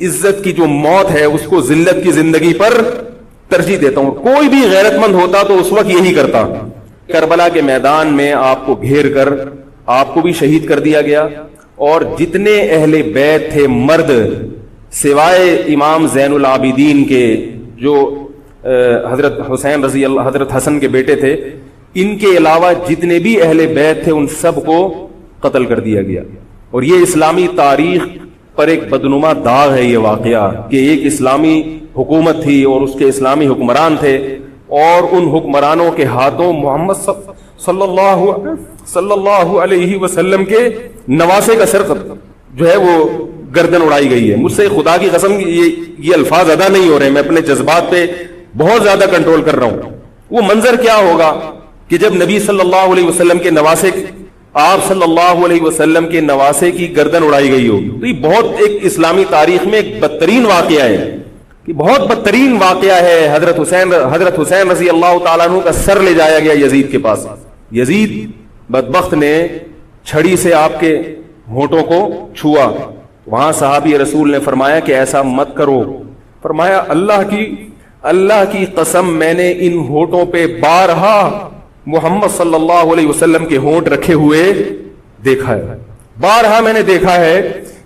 عزت کی جو موت ہے اس کو ذلت کی زندگی پر ترجیح دیتا ہوں. کوئی بھی غیرت مند ہوتا تو اس وقت یہی کرتا. کربلا کے میدان میں آپ کو گھیر کر آپ کو بھی شہید کر دیا گیا, اور جتنے اہل بیت تھے مرد سوائے امام زین العابدین کے جو حضرت حسین رضی اللہ, حضرت حسن کے بیٹے تھے, ان کے علاوہ جتنے بھی اہل بیت تھے ان سب کو قتل کر دیا گیا. اور یہ اسلامی تاریخ پر ایک بدنما داغ ہے یہ واقعہ کہ ایک اسلامی حکومت تھی اور اس کے اسلامی حکمران تھے, اور ان حکمرانوں کے ہاتھوں محمد صلی اللہ علیہ وسلم کے نواسے کا سر جو ہے وہ گردن اڑائی گئی ہے. مجھ سے خدا کی قسم یہ الفاظ ادا نہیں ہو رہے, میں اپنے جذبات پہ بہت زیادہ کنٹرول کر رہا ہوں. وہ منظر کیا ہوگا کہ جب نبی صلی اللہ علیہ وسلم کے نواسے, آپ صلی اللہ علیہ وسلم کے نواسے کی گردن اڑائی گئی ہوگی. تو یہ بہت ایک اسلامی تاریخ میں ایک بدترین واقعہ ہے, یہ بہت بدترین واقعہ ہے. حضرت حسین رضی اللہ تعالیٰ عنہ کا سر لے جایا گیا یزید کے پاس. یزید بدبخت نے چھڑی سے آپ کے ہونٹوں کو چھوا. وہاں صحابی رسول نے فرمایا کہ ایسا مت کرو. فرمایا اللہ کی قسم میں نے ان ہونٹوں پہ بارہا محمد صلی اللہ علیہ وسلم کے ہونٹ رکھے ہوئے دیکھا ہے, بارہا میں نے دیکھا ہے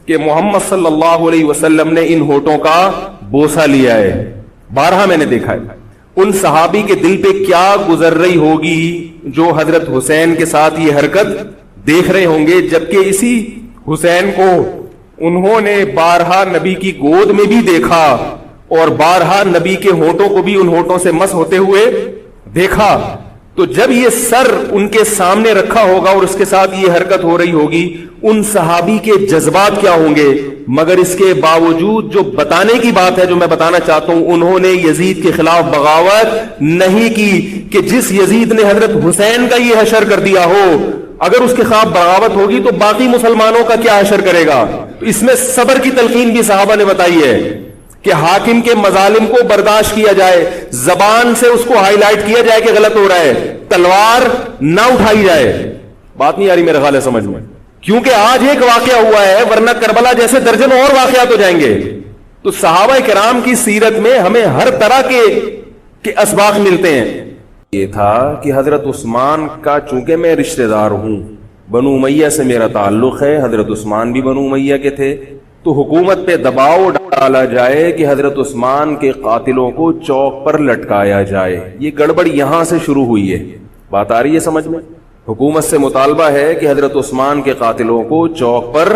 کہ محمد صلی اللہ علیہ وسلم نے ان ہونٹوں کا بوسہ لیا ہے, بارہا میں نے دیکھا ہے. ان صحابی کے دل پہ کیا گزر رہی ہوگی جو حضرت حسین کے ساتھ یہ حرکت دیکھ رہے ہوں گے, جبکہ اسی حسین کو انہوں نے بارہا نبی کی گود میں بھی دیکھا اور بارہا نبی کے ہونٹوں کو بھی ان ہونٹوں سے مس ہوتے ہوئے دیکھا. تو جب یہ سر ان کے سامنے رکھا ہوگا اور اس کے ساتھ یہ حرکت ہو رہی ہوگی, ان صحابی کے جذبات کیا ہوں گے. مگر اس کے باوجود جو بتانے کی بات ہے, جو میں بتانا چاہتا ہوں, انہوں نے یزید کے خلاف بغاوت نہیں کی کہ جس یزید نے حضرت حسین کا یہ حشر کر دیا ہو, اگر اس کے خلاف بغاوت ہوگی تو باقی مسلمانوں کا کیا حشر کرے گا. تو اس میں صبر کی تلقین بھی صحابہ نے بتائی ہے کہ حاکم کے مظالم کو برداشت کیا جائے, زبان سے اس کو ہائی لائٹ کیا جائے کہ غلط ہو رہا ہے, تلوار نہ اٹھائی جائے. بات نہیں آ رہی میرے خیال ہے سمجھ میں, کیونکہ آج ایک واقعہ ہوا ہے ورنہ کربلا جیسے درجنوں اور واقعات ہو جائیں گے. تو صحابہ کرام کی سیرت میں ہمیں ہر طرح کے اسباق ملتے ہیں. یہ تھا کہ حضرت عثمان کا, چونکہ میں رشتہ دار ہوں, بنو امیہ سے میرا تعلق ہے, حضرت عثمان بھی بنو امیہ کے تھے, تو حکومت پہ دباؤ ڈالا جائے کہ حضرت عثمان کے قاتلوں کو چوک پر لٹکایا جائے. یہ گڑبڑ یہاں سے شروع ہوئی ہے. بات آ رہی ہے سمجھ میں؟ حکومت سے مطالبہ ہے کہ حضرت عثمان کے قاتلوں کو چوک پر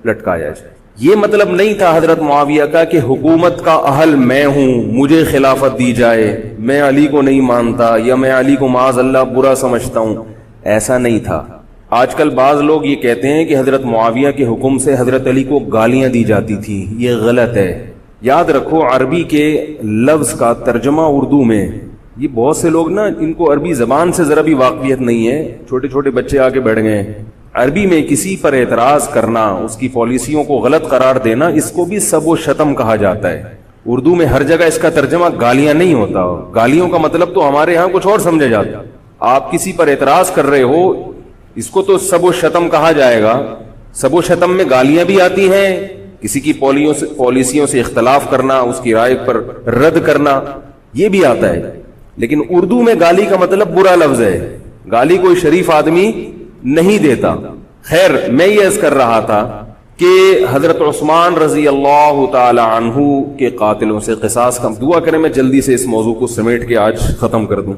لٹکایا جائے. یہ مطلب نہیں تھا حضرت معاویہ کا کہ حکومت کا اہل میں ہوں, مجھے خلافت دی جائے, میں علی کو نہیں مانتا یا میں علی کو معاذ اللہ برا سمجھتا ہوں. ایسا نہیں تھا. آج کل بعض لوگ یہ کہتے ہیں کہ حضرت معاویہ کے حکم سے حضرت علی کو گالیاں دی جاتی تھی. یہ غلط ہے. یاد رکھو عربی کے لفظ کا ترجمہ اردو میں, یہ بہت سے لوگ نا ان کو عربی زبان سے ذرا بھی واقفیت نہیں ہے, چھوٹے چھوٹے بچے آ کے بیٹھ گئے. عربی میں کسی پر اعتراض کرنا, اس کی پالیسیوں کو غلط قرار دینا, اس کو بھی سب و شتم کہا جاتا ہے. اردو میں ہر جگہ اس کا ترجمہ گالیاں نہیں ہوتا. گالیوں کا مطلب تو ہمارے ہاں کچھ اور سمجھا جاتا. آپ کسی پر اعتراض کر رہے ہو, اس کو تو سب و شتم کہا جائے گا. سب و شتم میں گالیاں بھی آتی ہیں, کسی کی پالیسیوں سے اختلاف کرنا, اس کی رائے پر رد کرنا, یہ بھی آتا ہے. لیکن اردو میں گالی کا مطلب برا لفظ ہے. گالی کوئی شریف آدمی نہیں دیتا. خیر, میں یہ عرض کر رہا تھا کہ حضرت عثمان رضی اللہ تعالی عنہ کے قاتلوں سے قصاص کا, دعا کریں میں جلدی سے اس موضوع کو سمیٹ کے آج ختم کر دوں.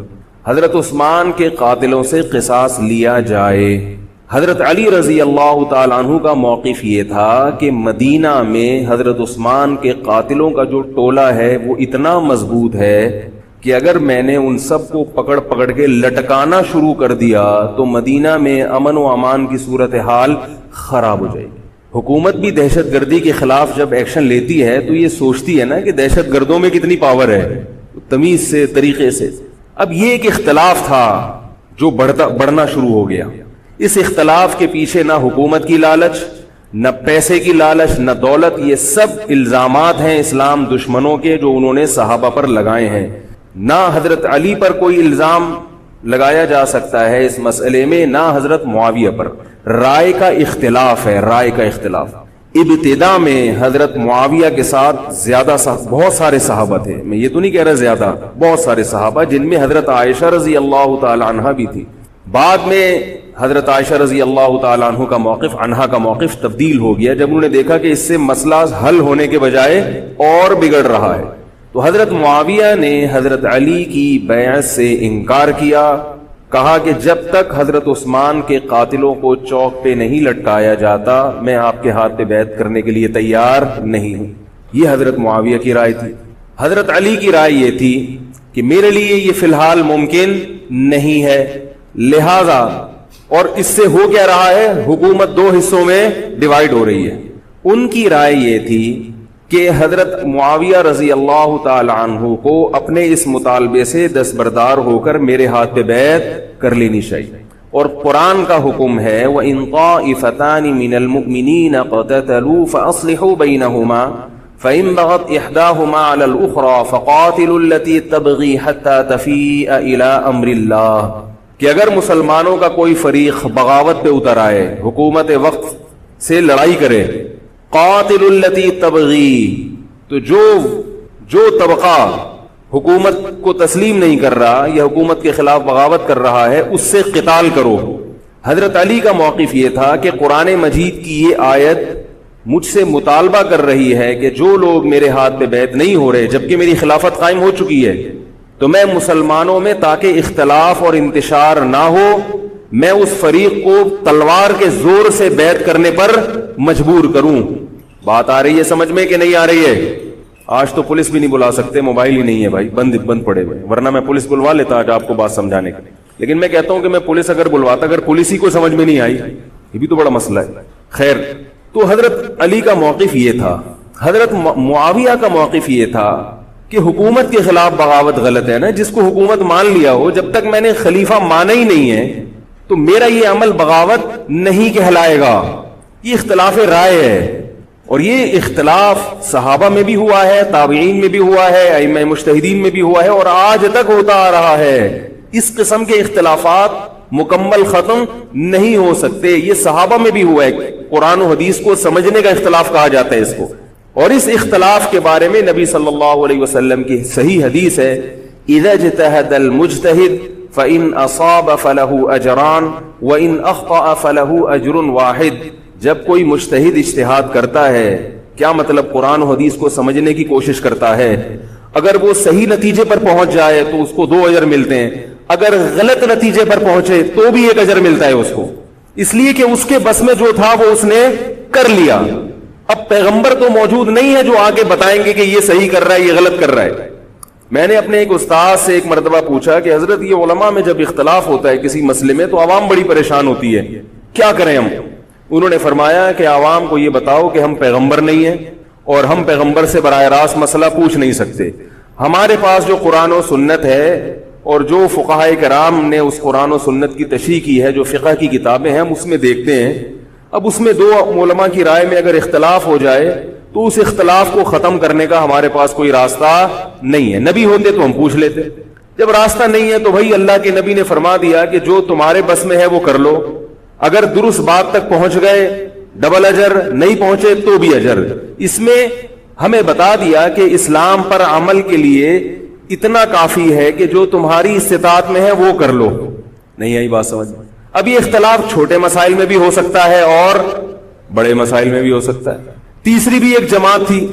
حضرت عثمان کے قاتلوں سے قصاص لیا جائے. حضرت علی رضی اللہ تعالی عنہ کا موقف یہ تھا کہ مدینہ میں حضرت عثمان کے قاتلوں کا جو ٹولہ ہے وہ اتنا مضبوط ہے کہ اگر میں نے ان سب کو پکڑ کے لٹکانا شروع کر دیا تو مدینہ میں امن و امان کی صورتحال خراب ہو جائے گی. حکومت بھی دہشت گردی کے خلاف جب ایکشن لیتی ہے تو یہ سوچتی ہے نا کہ دہشت گردوں میں کتنی پاور ہے, تمیز سے, طریقے سے. اب یہ ایک اختلاف تھا جو بڑھنا شروع ہو گیا. اس اختلاف کے پیچھے نہ حکومت کی لالچ, نہ پیسے کی لالچ, نہ دولت, یہ سب الزامات ہیں اسلام دشمنوں کے جو انہوں نے صحابہ پر لگائے ہیں. نہ حضرت علی پر کوئی الزام لگایا جا سکتا ہے اس مسئلے میں, نہ حضرت معاویہ پر. رائے کا اختلاف ہے, رائے کا اختلاف. ابتدا میں حضرت معاویہ کے ساتھ بہت سارے صحابہ تھے، میں یہ تو نہیں کہہ رہا زیادہ، بہت سارے صحابہ، جن میں حضرت عائشہ رضی اللہ تعالی عنہ بھی تھی۔ بعد میں حضرت عائشہ رضی اللہ تعالی عنہا کا موقف تبدیل ہو گیا جب انہوں نے دیکھا کہ اس سے مسئلہ حل ہونے کے بجائے اور بگڑ رہا ہے، تو حضرت معاویہ نے حضرت علی کی بیعت سے انکار کیا، کہا کہ جب تک حضرت عثمان کے قاتلوں کو چوک پہ نہیں لٹکایا جاتا میں آپ کے ہاتھ پہ بیعت کرنے کے لیے تیار نہیں ہوں۔ یہ حضرت معاویہ کی رائے تھی۔ حضرت علی کی رائے یہ تھی کہ میرے لیے یہ فی الحال ممکن نہیں ہے، لہذا، اور اس سے ہو کیا رہا ہے، حکومت دو حصوں میں ڈیوائیڈ ہو رہی ہے۔ ان کی رائے یہ تھی کہ حضرت معاویہ رضی اللہ تعالی عنہ کو اپنے اس مطالبے سے دستبردار ہو کر میرے ہاتھ پہ بیعت کر لینی چاہیے، اور قرآن کا حکم ہے وَإِن طَائِفَتَانِ مِنَ الْمُؤْمِنِينَ اقْتَتَلُوا فَأَصْلِحُوا بَيْنَهُمَا فَإِن بَغَتْ إِحْدَاهُمَا عَلَى الْأُخْرَى فَقَاتِلُوا الَّتِي تَبْغِي حَتَّى تَفِيءَ إِلَى أَمْرِ اللَّهِ، کہ اگر مسلمانوں کا کوئی فریق بغاوت پہ اتر آئے، حکومت وقت سے لڑائی کرے، قاتل التی تبغی، تو جو طبقہ حکومت کو تسلیم نہیں کر رہا یا حکومت کے خلاف بغاوت کر رہا ہے اس سے قتال کرو۔ حضرت علی کا موقف یہ تھا کہ قرآن مجید کی یہ آیت مجھ سے مطالبہ کر رہی ہے کہ جو لوگ میرے ہاتھ پہ بیعت نہیں ہو رہے جبکہ میری خلافت قائم ہو چکی ہے، تو میں مسلمانوں میں تاکہ اختلاف اور انتشار نہ ہو، میں اس فریق کو تلوار کے زور سے بیعت کرنے پر مجبور کروں۔ بات آ رہی ہے سمجھ میں کہ نہیں آ رہی ہے؟ آج تو پولیس بھی نہیں بلا سکتے، موبائل ہی نہیں ہے بھائی، بند پڑے ہوئے، ورنہ میں پولیس بلوا لیتا آج آپ کو بات سمجھانے کے لیے، لیکن میں کہتا ہوں کہ میں پولیس اگر بلواتا، اگر پولیس ہی کو سمجھ میں نہیں آئی، یہ بھی تو بڑا مسئلہ ہے۔ خیر، تو حضرت علی کا موقف یہ تھا۔ حضرت معاویہ کا موقف یہ تھا کہ حکومت کے خلاف بغاوت غلط ہے نا، جس کو حکومت مان لیا ہو، جب تک میں نے خلیفہ مانا ہی نہیں ہے تو میرا یہ عمل بغاوت نہیں کہلائے گا۔ یہ اختلاف رائے ہے، اور یہ اختلاف صحابہ میں بھی ہوا ہے، تابعین میں بھی ہوا ہے، ائمہ مجتہدین میں بھی ہوا ہے، اور آج تک ہوتا آ رہا ہے۔ اس قسم کے اختلافات مکمل ختم نہیں ہو سکتے، یہ صحابہ میں بھی ہوا ہے۔ قرآن و حدیث کو سمجھنے کا اختلاف کہا جاتا ہے اس کو، اور اس اختلاف کے بارے میں نبی صلی اللہ علیہ وسلم کی صحیح حدیث ہے، اذا اجتہد المجتہد فإن أصاب فله أجران وإن أخطأ فله أجر واحد۔ جب کوئی مجتہد اجتہاد کرتا ہے، کیا مطلب، قرآن و حدیث کو سمجھنے کی کوشش کرتا ہے، اگر وہ صحیح نتیجے پر پہنچ جائے تو اس کو 2 اجر ملتے ہیں، اگر غلط نتیجے پر پہنچے تو بھی 1 اجر ملتا ہے اس کو، اس لیے کہ اس کے بس میں جو تھا وہ اس نے کر لیا۔ اب پیغمبر تو موجود نہیں ہے جو آگے بتائیں گے کہ یہ صحیح کر رہا ہے، یہ غلط کر رہا ہے۔ میں نے اپنے ایک استاد سے ایک مرتبہ پوچھا کہ حضرت یہ علماء میں جب اختلاف ہوتا ہے کسی مسئلے میں تو عوام بڑی پریشان ہوتی ہے، کیا کریں ہم؟ انہوں نے فرمایا کہ عوام کو یہ بتاؤ کہ ہم پیغمبر نہیں ہیں اور ہم پیغمبر سے براہ راست مسئلہ پوچھ نہیں سکتے، ہمارے پاس جو قرآن و سنت ہے اور جو فقہائے کرام نے اس قرآن و سنت کی تشریح کی ہے، جو فقہ کی کتابیں ہیں، ہم اس میں دیکھتے ہیں۔ اب اس میں 2 علماء کی رائے میں اگر اختلاف ہو جائے تو اس اختلاف کو ختم کرنے کا ہمارے پاس کوئی راستہ نہیں ہے۔ نبی ہوتے تو ہم پوچھ لیتے، جب راستہ نہیں ہے تو بھائی اللہ کے نبی نے فرما دیا کہ جو تمہارے بس میں ہے وہ کر لو، اگر درست بات تک پہنچ گئے ڈبل اجر، نہیں پہنچے تو بھی اجر۔ اس میں ہمیں بتا دیا کہ اسلام پر عمل کے لیے اتنا کافی ہے کہ جو تمہاری استطاعت میں ہے وہ کر لو۔ نہیں آئی بات سمجھ میں؟ اب یہ اختلاف چھوٹے مسائل میں بھی ہو سکتا ہے اور بڑے مسائل میں بھی ہو سکتا ہے۔ تیسری بھی ایک جماعت تھی،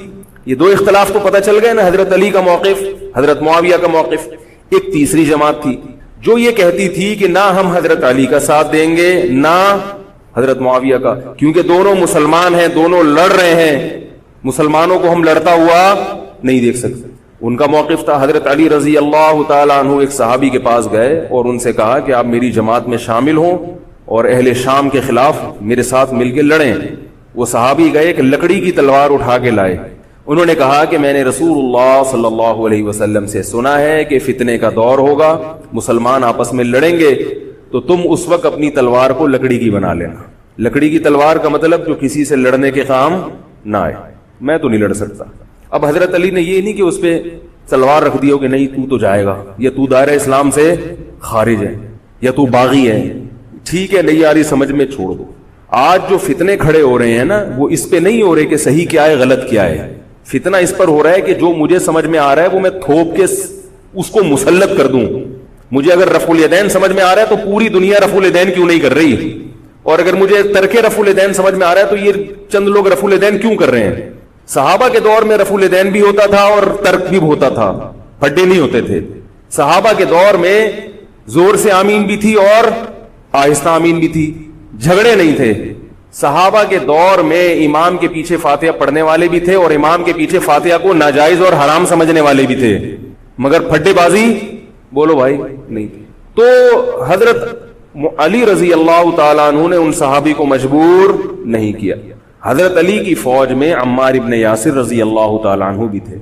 یہ 2 اختلاف تو پتہ چل گئے نا، حضرت علی کا موقف، حضرت معاویہ کا موقف۔ ایک تیسری جماعت تھی جو یہ کہتی تھی کہ نہ ہم حضرت علی کا ساتھ دیں گے نہ حضرت معاویہ کا، کیونکہ دونوں مسلمان ہیں، دونوں لڑ رہے ہیں، مسلمانوں کو ہم لڑتا ہوا نہیں دیکھ سکتے۔ ان کا موقف تھا، حضرت علی رضی اللہ تعالیٰ عنہ ایک صحابی کے پاس گئے اور ان سے کہا کہ آپ میری جماعت میں شامل ہوں اور اہل شام کے خلاف میرے ساتھ مل کے لڑیں۔ وہ صحابی گئے، ایک لکڑی کی تلوار اٹھا کے لائے۔ انہوں نے کہا کہ میں نے رسول اللہ صلی اللہ علیہ وسلم سے سنا ہے کہ فتنے کا دور ہوگا، مسلمان آپس میں لڑیں گے، تو تم اس وقت اپنی تلوار کو لکڑی کی بنا لینا۔ لکڑی کی تلوار کا مطلب جو کسی سے لڑنے کے کام نہ آئے، میں تو نہیں لڑ سکتا۔ اب حضرت علی نے یہ نہیں کہ اس پہ تلوار رکھ دی ہو کہ نہیں تو جائے گا، یا تو دائرہ اسلام سے خارج ہے، یا تو باغی ہے، ٹھیک ہے نہیں آ رہی سمجھ میں چھوڑ دو۔ آج جو فتنے کھڑے ہو رہے ہیں نا وہ اس پہ نہیں ہو رہے کہ صحیح کیا ہے غلط کیا ہے، فتنہ اس پر ہو رہا ہے کہ جو مجھے سمجھ میں آ رہا ہے وہ میں تھوپ کے اس کو مسلط کر دوں. مجھے اگر رفع الیدین سمجھ میں آ رہا ہے تو پوری دنیا رفع الیدین کیوں نہیں کر رہی، اور اگر مجھے ترک رفع الیدین سمجھ میں آ رہا ہے تو یہ چند لوگ رفع الیدین کیوں کر رہے ہیں. صحابہ کے دور میں رفع الیدین بھی ہوتا تھا اور ترک بھی ہوتا تھا، پھڈے نہیں ہوتے تھے. صحابہ کے دور میں زور سے آمین بھی تھی اور آہستہ آمین بھی تھی، جھگڑے نہیں تھے. صحابہ کے دور میں امام کے پیچھے فاتحہ پڑھنے والے بھی تھے اور امام کے پیچھے فاتحہ کو ناجائز اور حرام سمجھنے والے بھی تھے، مگر پھڈے بازی بولو بھائی نہیں تھی. تو حضرت علی رضی اللہ تعالیٰ عنہ نے ان صحابی کو مجبور نہیں کیا. حضرت علی کی فوج میں عمار ابن یاسر رضی اللہ تعالیٰ عنہ بھی تھے،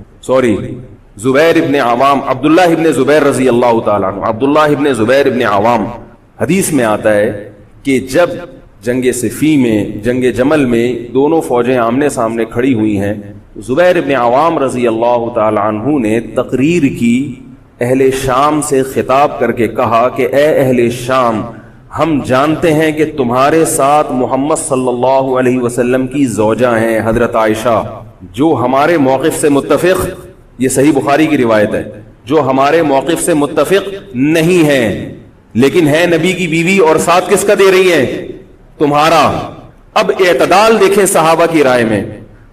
زبیر ابن عوام، عبداللہ ابن زبیر رضی اللہ تعالیٰ عنہ. عبداللہ ابن زبیر ابن عوام، حدیث میں آتا ہے کہ جب جنگ صفین میں، جنگ جمل میں دونوں فوجیں آمنے سامنے کھڑی ہوئی ہیں، زبیر ابن عوام رضی اللہ تعالیٰ عنہ نے تقریر کی، اہل شام سے خطاب کر کے کہا کہ اے اہل شام، ہم جانتے ہیں کہ تمہارے ساتھ محمد صلی اللہ علیہ وسلم کی زوجہ ہیں حضرت عائشہ، جو ہمارے موقف سے متفق، یہ صحیح بخاری کی روایت ہے، جو ہمارے موقف سے متفق نہیں ہیں لیکن ہے نبی کی بیوی، اور ساتھ کس کا دے رہی ہیں؟ تمہارا. اب اعتدال دیکھیں صحابہ کی رائے میں.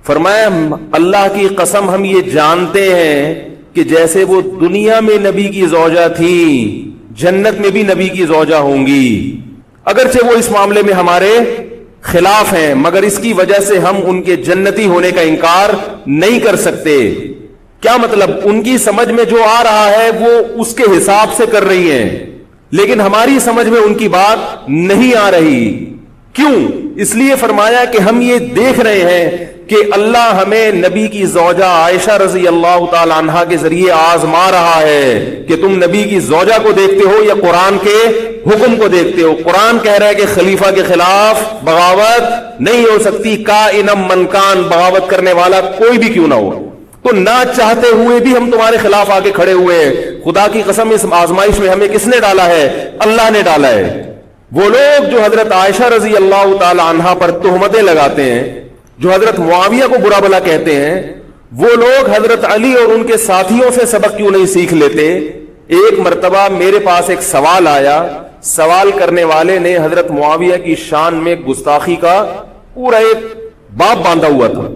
فرمایا اللہ کی قسم ہم یہ جانتے ہیں کہ جیسے وہ دنیا میں نبی کی زوجہ تھی، جنت میں بھی نبی کی زوجہ ہوں گی، اگرچہ وہ اس معاملے میں ہمارے خلاف ہیں مگر اس کی وجہ سے ہم ان کے جنتی ہونے کا انکار نہیں کر سکتے. کیا مطلب؟ ان کی سمجھ میں جو آ رہا ہے وہ اس کے حساب سے کر رہی ہیں، لیکن ہماری سمجھ میں ان کی بات نہیں آ رہی. کیوں؟ اس لیے فرمایا کہ ہم یہ دیکھ رہے ہیں کہ اللہ ہمیں نبی کی زوجہ عائشہ رضی اللہ تعالی عنہا کے ذریعے آزما رہا ہے کہ تم نبی کی زوجہ کو دیکھتے ہو یا قرآن کے حکم کو دیکھتے ہو. قرآن کہہ رہا ہے کہ خلیفہ کے خلاف بغاوت نہیں ہو سکتی، کائنم من کان، بغاوت کرنے والا کوئی بھی کیوں نہ ہو. تو نہ چاہتے ہوئے بھی ہم تمہارے خلاف آگے کھڑے ہوئے ہیں. خدا کی قسم اس آزمائش میں ہمیں کس نے ڈالا ہے؟ اللہ نے ڈالا ہے. وہ لوگ جو حضرت عائشہ رضی اللہ تعالی عنہا پر تہمتیں لگاتے ہیں، جو حضرت معاویہ کو برا بھلا کہتے ہیں، وہ لوگ حضرت علی اور ان کے ساتھیوں سے سبق کیوں نہیں سیکھ لیتے؟ ایک مرتبہ میرے پاس ایک سوال آیا، سوال کرنے والے نے حضرت معاویہ کی شان میں گستاخی کا پورا ایک باب باندھا ہوا تھا.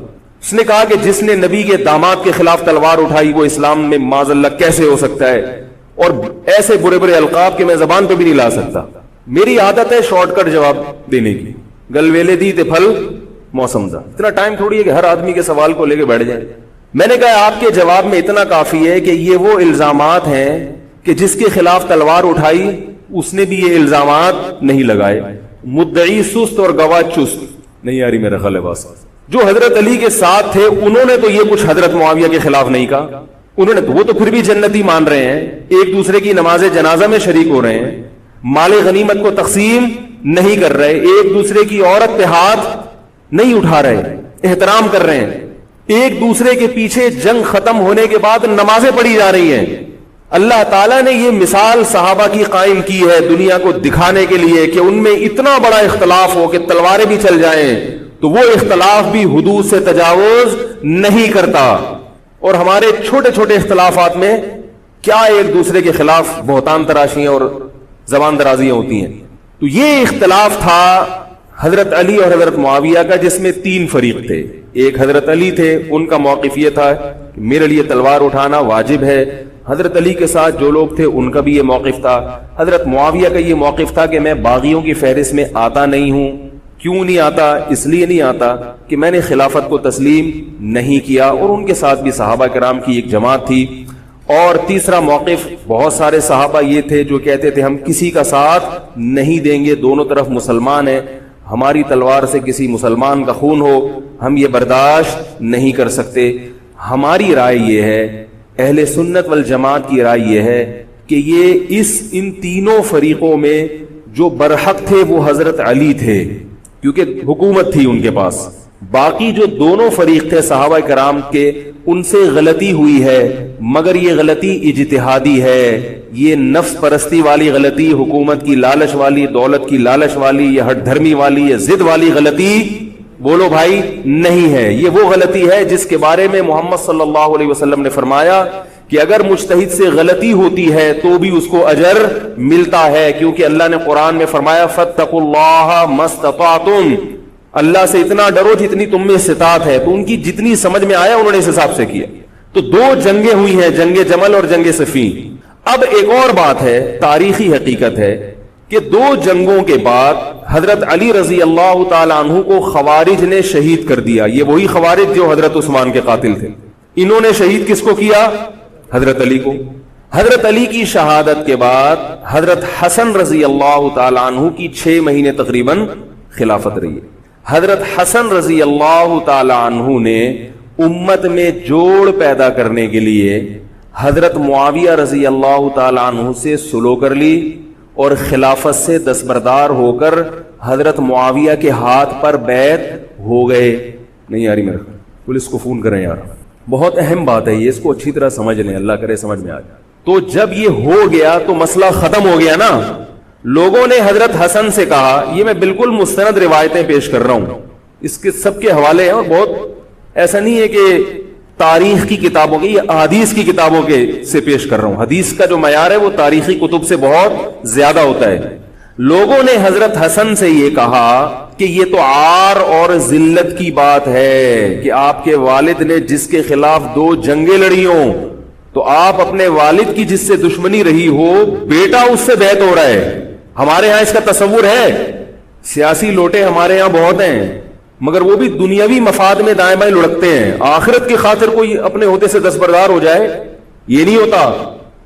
اس نے کہا کہ جس نے نبی کے داماد کے خلاف تلوار اٹھائی وہ اسلام میں معاذ اللہ کیسے ہو سکتا ہے، اور ایسے برے برے القاب کے میں زبان پہ بھی نہیں لا سکتا. میری عادت ہے شارٹ کٹ جواب دینے کی، گل ویلے دی تے پھل موسم دا. اتنا ٹائم تھوڑی ہے کہ ہر آدمی کے سوال کو لے کے بیٹھ جائیں. میں نے کہا آپ کے جواب میں اتنا کافی ہے کہ یہ وہ الزامات ہیں کہ جس کے خلاف تلوار اٹھائی اس نے بھی یہ الزامات نہیں لگائے. مدعی سست اور گواہ چست نہیں آ رہی میرا خیال ہے بس. جو حضرت علی کے ساتھ تھے انہوں نے تو یہ کچھ حضرت معاویہ کے خلاف نہیں کہا. انہوں نے تو وہ تو پھر بھی جنتی مان رہے ہیں، ایک دوسرے کی نماز جنازہ میں شریک ہو رہے ہیں، مال غنیمت کو تقسیم نہیں کر رہے، ایک دوسرے کی عورت پہ ہاتھ نہیں اٹھا رہے، احترام کر رہے ہیں، ایک دوسرے کے پیچھے جنگ ختم ہونے کے بعد نمازیں پڑھی جا رہی ہیں. اللہ تعالیٰ نے یہ مثال صحابہ کی قائم کی ہے دنیا کو دکھانے کے لیے کہ ان میں اتنا بڑا اختلاف ہو کہ تلواریں بھی چل جائیں تو وہ اختلاف بھی حدود سے تجاوز نہیں کرتا. اور ہمارے چھوٹے چھوٹے اختلافات میں کیا ایک دوسرے کے خلاف بہتان تراشیاں اور زبان درازیاں ہوتی ہیں. تو یہ اختلاف تھا حضرت علی اور حضرت معاویہ کا، جس میں تین فریق تھے. ایک حضرت علی تھے، ان کا موقف یہ تھا کہ میرے لیے تلوار اٹھانا واجب ہے. حضرت علی کے ساتھ جو لوگ تھے ان کا بھی یہ موقف تھا. حضرت معاویہ کا یہ موقف تھا کہ میں باغیوں کی فہرست میں آتا نہیں ہوں. کیوں نہیں آتا؟ اس لیے نہیں آتا کہ میں نے خلافت کو تسلیم نہیں کیا، اور ان کے ساتھ بھی صحابہ کرام کی ایک جماعت تھی. اور تیسرا موقف، بہت سارے صحابہ یہ تھے جو کہتے تھے ہم کسی کا ساتھ نہیں دیں گے، دونوں طرف مسلمان ہیں، ہماری تلوار سے کسی مسلمان کا خون ہو ہم یہ برداشت نہیں کر سکتے. ہماری رائے یہ ہے، اہل سنت والجماعت کی رائے یہ ہے کہ یہ ان تینوں فریقوں میں جو برحق تھے وہ حضرت علی تھے، کیونکہ حکومت تھی ان کے پاس، باقی جو دونوں فریق تھے صحابہ کرام کے ان سے غلطی ہوئی ہے، مگر یہ غلطی اجتہادی ہے، یہ نفس پرستی والی غلطی، حکومت کی لالچ والی، دولت کی لالچ والی، یا ہٹ دھرمی والی یا ضد والی غلطی بولو بھائی نہیں ہے۔ یہ وہ غلطی ہے جس کے بارے میں محمد صلی اللہ علیہ وسلم نے فرمایا کہ اگر مجتہد سے غلطی ہوتی ہے تو بھی اس کو اجر ملتا ہے، کیونکہ اللہ نے قرآن میں فرمایا فاتقوا اللہ ما استطعتم، اللہ سے اتنا ڈرو جتنی تم میں استطاعت ہے۔ تو ان کی جتنی سمجھ میں آیا انہوں نے اس حساب سے کیا۔ تو دو جنگیں ہوئی ہیں، جنگ جمل اور جنگ صفین۔ اب ایک اور بات ہے، تاریخی حقیقت ہے کہ دو جنگوں کے بعد حضرت علی رضی اللہ تعالی عنہ کو خوارج نے شہید کر دیا۔ یہ وہی خوارج جو حضرت عثمان کے قاتل تھے، انہوں نے شہید کس کو کیا؟ حضرت علی کو۔ حضرت علی کی شہادت کے بعد حضرت حسن رضی اللہ تعالی عنہ کی 6 مہینے تقریباً خلافت رہی ہے۔ حضرت حسن رضی اللہ تعالی عنہ نے امت میں جوڑ پیدا کرنے کے لیے حضرت معاویہ رضی اللہ تعالی عنہ سے سلو کر لی اور خلافت سے دستبردار ہو کر حضرت معاویہ کے ہاتھ پر بیعت ہو گئے۔ نہیں یاری میرا پولیس کو فون کریں یار، بہت اہم بات ہے یہ، اس کو اچھی طرح سمجھ لیں، اللہ کرے سمجھ میں آ جائے۔ تو جب یہ ہو گیا تو مسئلہ ختم ہو گیا نا۔ لوگوں نے حضرت حسن سے کہا، یہ میں بالکل مستند روایتیں پیش کر رہا ہوں، اس کے سب کے حوالے ہیں، اور بہت ایسا نہیں ہے کہ تاریخ کی کتابوں کے، یہ احادیث کی کتابوں کے سے پیش کر رہا ہوں۔ حدیث کا جو معیار ہے وہ تاریخی کتب سے بہت زیادہ ہوتا ہے۔ لوگوں نے حضرت حسن سے یہ کہا کہ یہ تو عار اور ذلت کی بات ہے کہ آپ کے والد نے جس کے خلاف 2 جنگیں لڑی ہوں تو آپ اپنے والد کی جس سے دشمنی رہی ہو بیٹا اس سے بیعت ہو رہا ہے۔ ہمارے ہاں اس کا تصور ہے، سیاسی لوٹے ہمارے ہاں بہت ہیں، مگر وہ بھی دنیاوی مفاد میں دائیں بائیں لڑکتے ہیں، آخرت کی خاطر کوئی اپنے عہدے سے دستبردار ہو جائے یہ نہیں ہوتا۔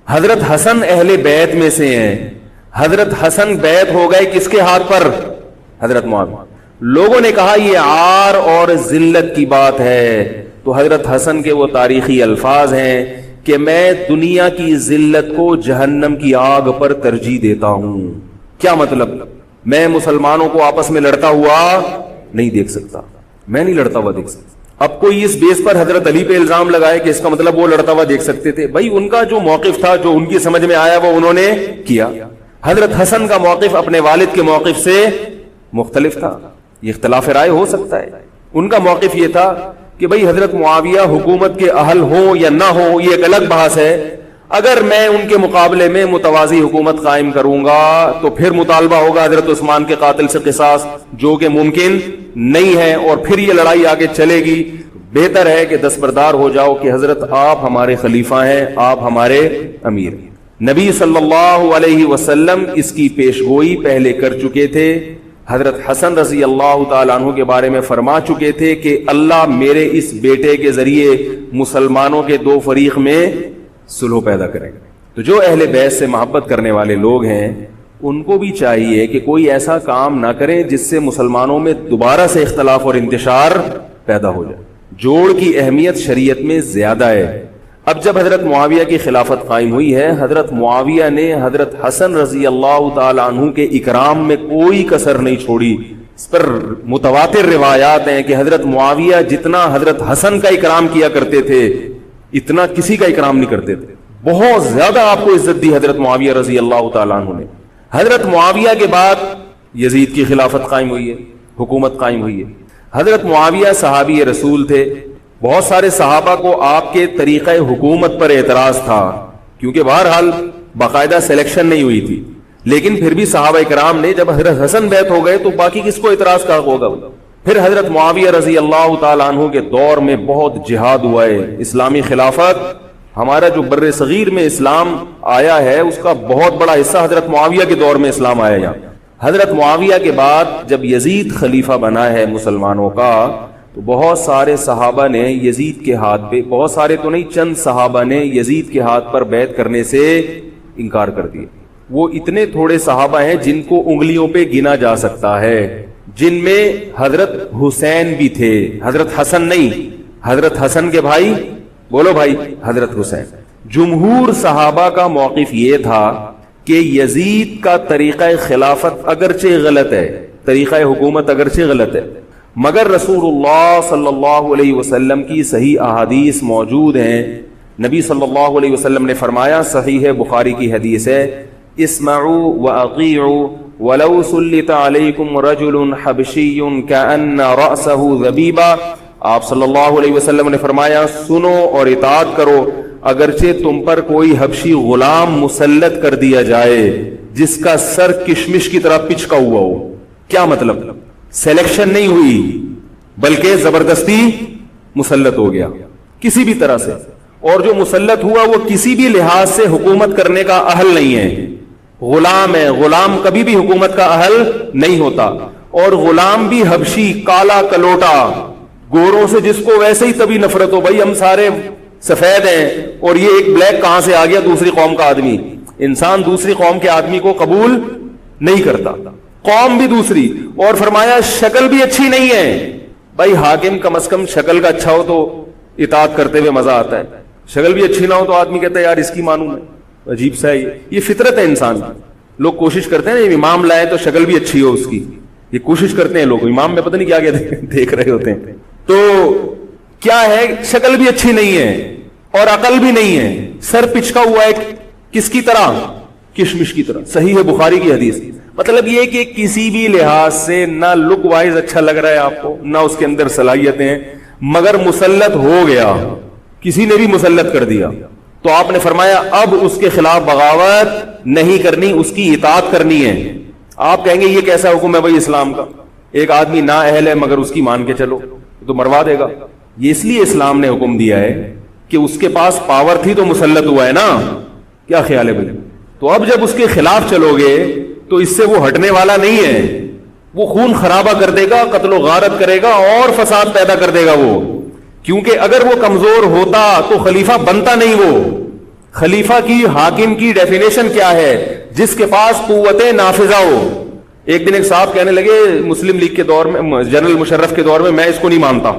حضرت حسن اہل بیعت میں سے ہیں۔ حضرت حسن بیعت ہو گئے کس کے ہاتھ پر؟ حضرت معاویہ۔ لوگوں نے کہا یہ عار اور ذلت کی بات ہے، تو حضرت حسن کے وہ تاریخی الفاظ ہیں کہ میں دنیا کی ذلت کو جہنم کی آگ پر ترجیح دیتا ہوں۔ کیا مطلب؟ میں مسلمانوں کو آپس میں لڑتا ہوا نہیں دیکھ سکتا، میں نہیں لڑتا ہوا دیکھ سکتا۔ اب کوئی اس بیس پر حضرت علی پہ الزام لگائے کہ اس کا مطلب وہ لڑتا ہوا دیکھ سکتے تھے، بھائی ان کا جو موقف تھا، جو ان کی سمجھ میں آیا وہ انہوں نے کیا۔ حضرت حسن کا موقف اپنے والد کے موقف سے مختلف تھا، یہ اختلاف رائے ہو سکتا ہے۔ ان کا موقف یہ تھا کہ بھئی حضرت معاویہ حکومت کے اہل ہوں یا نہ ہوں یہ ایک الگ بحث ہے، اگر میں ان کے مقابلے میں متوازی حکومت قائم کروں گا تو پھر مطالبہ ہوگا حضرت عثمان کے قاتل سے قصاص، جو کہ ممکن نہیں ہے، اور پھر یہ لڑائی آگے چلے گی۔ بہتر ہے کہ دستبردار ہو جاؤ کہ حضرت آپ ہمارے خلیفہ ہیں، آپ ہمارے امیر ہیں۔ نبی صلی اللہ علیہ وسلم اس کی پیشگوئی پہلے کر چکے تھے۔ حضرت حسن رضی اللہ تعالیٰ عنہ کے بارے میں فرما چکے تھے کہ اللہ میرے اس بیٹے کے ذریعے مسلمانوں کے 2 فریق میں صلح پیدا کرے گا۔ تو جو اہل بیت سے محبت کرنے والے لوگ ہیں ان کو بھی چاہیے کہ کوئی ایسا کام نہ کریں جس سے مسلمانوں میں دوبارہ سے اختلاف اور انتشار پیدا ہو جائے۔ جوڑ کی اہمیت شریعت میں زیادہ ہے۔ اب جب حضرت معاویہ کی خلافت قائم ہوئی ہے، حضرت معاویہ نے حضرت حسن رضی اللہ تعالی عنہ کے اکرام میں کوئی کسر نہیں چھوڑی۔ اس پر متواتر روایات ہیں کہ حضرت معاویہ جتنا حضرت حسن کا اکرام کیا کرتے تھے اتنا کسی کا اکرام نہیں کرتے تھے، بہت زیادہ آپ کو عزت دی حضرت معاویہ رضی اللہ تعالیٰ عنہ نے۔ حضرت معاویہ کے بعد یزید کی خلافت قائم ہوئی ہے، حکومت قائم ہوئی ہے۔ حضرت معاویہ صحابی رسول تھے، بہت سارے صحابہ کو آپ کے طریقہ حکومت پر اعتراض تھا، کیونکہ بہرحال باقاعدہ سلیکشن نہیں ہوئی تھی، لیکن پھر بھی صحابہ کرام نے جب حضرت حسن بیعت ہو گئے تو باقی کس کو اعتراض کا ہوگا۔ پھر حضرت معاویہ رضی اللہ تعالیٰ عنہ کے دور میں بہت جہاد ہوا ہے، اسلامی خلافت، ہمارا جو بر صغیر میں اسلام آیا ہے اس کا بہت بڑا حصہ حضرت معاویہ کے دور میں اسلام آیا ہے۔ حضرت معاویہ کے بعد جب یزید خلیفہ بنا ہے مسلمانوں کا تو بہت سارے صحابہ نے یزید کے ہاتھ پہ، بہت سارے تو نہیں چند صحابہ نے یزید کے ہاتھ پر بیعت کرنے سے انکار کر دیا۔ وہ اتنے تھوڑے صحابہ ہیں جن کو انگلیوں پہ گنا جا سکتا ہے، جن میں حضرت حسین بھی تھے، حضرت حسن نہیں، حضرت حسن کے بھائی، بولو بھائی، حضرت حسین۔ جمہور صحابہ کا موقف یہ تھا کہ یزید کا طریقہ خلافت اگرچہ غلط ہے، طریقہ حکومت اگرچہ غلط ہے، مگر رسول اللہ صلی اللہ علیہ وسلم کی صحیح احادیث موجود ہیں. نبی صلی اللہ علیہ وسلم نے فرمایا, صحیح بخاری کی حدیث ہے, اسمعوا واطیعوا ولو سلط علیکم رجل حبشی کأن رأسہ ذبیبہ. آپ صلی اللہ علیہ وسلم نے فرمایا, سنو اور اطاعت کرو اگرچہ تم پر کوئی حبشی غلام مسلط کر دیا جائے جس کا سر کشمش کی طرح پچکا ہوا ہو. کیا مطلب؟ سلیکشن نہیں ہوئی بلکہ زبردستی مسلط ہو گیا کسی بھی طرح سے, اور جو مسلط ہوا وہ کسی بھی لحاظ سے حکومت کرنے کا اہل نہیں ہے. غلام ہے, غلام کبھی بھی حکومت کا اہل نہیں ہوتا, اور غلام بھی حبشی, کالا کلوٹا, گوروں سے جس کو ویسے ہی تبھی نفرت ہو, بھائی ہم سارے سفید ہیں اور یہ ایک بلیک کہاں سے آ گیا دوسری قوم کا آدمی. انسان دوسری قوم کے آدمی کو قبول نہیں کرتا, قوم بھی دوسری, اور فرمایا شکل بھی اچھی نہیں ہے. بھائی حاکم کم از کم شکل کا اچھا ہو تو اطاعت کرتے ہوئے مزہ آتا ہے, شکل بھی اچھی نہ ہو تو آدمی کہتا ہے یار اس کی مانوں میں. عجیب سا ہے یہ فطرت ہے انسان. لوگ کوشش کرتے ہیں نا امام لائے تو شکل بھی اچھی ہو اس کی, یہ کوشش کرتے ہیں لوگ. امام میں پتہ نہیں کیا کیا دیکھ رہے ہوتے ہیں. تو کیا ہے, شکل بھی اچھی نہیں ہے اور عقل بھی نہیں ہے, سر پچکا ہوا ہے کس کی طرح, کشمش کی طرح. صحیح ہے بخاری کی حدیث. مطلب یہ کہ کسی بھی لحاظ سے نہ لک وائز اچھا لگ رہا ہے آپ کو, نہ اس کے اندر صلاحیتیں ہیں, مگر مسلط ہو گیا, کسی نے بھی مسلط کر دیا, تو آپ نے فرمایا اب اس کے خلاف بغاوت نہیں کرنی, اس کی اطاعت کرنی ہے. آپ کہیں گے یہ کیسا حکم ہے بھائی اسلام کا, ایک آدمی نا اہل ہے مگر اس کی مان کے چلو تو مروا دے گا. یہ اس لیے اسلام نے حکم دیا ہے کہ اس کے پاس پاور تھی تو مسلط ہوا ہے نا. کیا خیال ہے بھائی؟ تو اب جب اس کے خلاف چلو گے تو اس سے وہ ہٹنے والا نہیں ہے, وہ خون خرابہ کر دے گا, قتل و غارت کرے گا اور فساد پیدا کر دے گا وہ. کیونکہ اگر وہ کمزور ہوتا تو خلیفہ بنتا نہیں. وہ خلیفہ کی, حاکم کی ڈیفینیشن کیا ہے؟ جس کے پاس قوت نافذہ ہو. ایک دن ایک صاحب کہنے لگے مسلم لیگ کے دور میں, جنرل مشرف کے دور میں اس کو نہیں مانتا,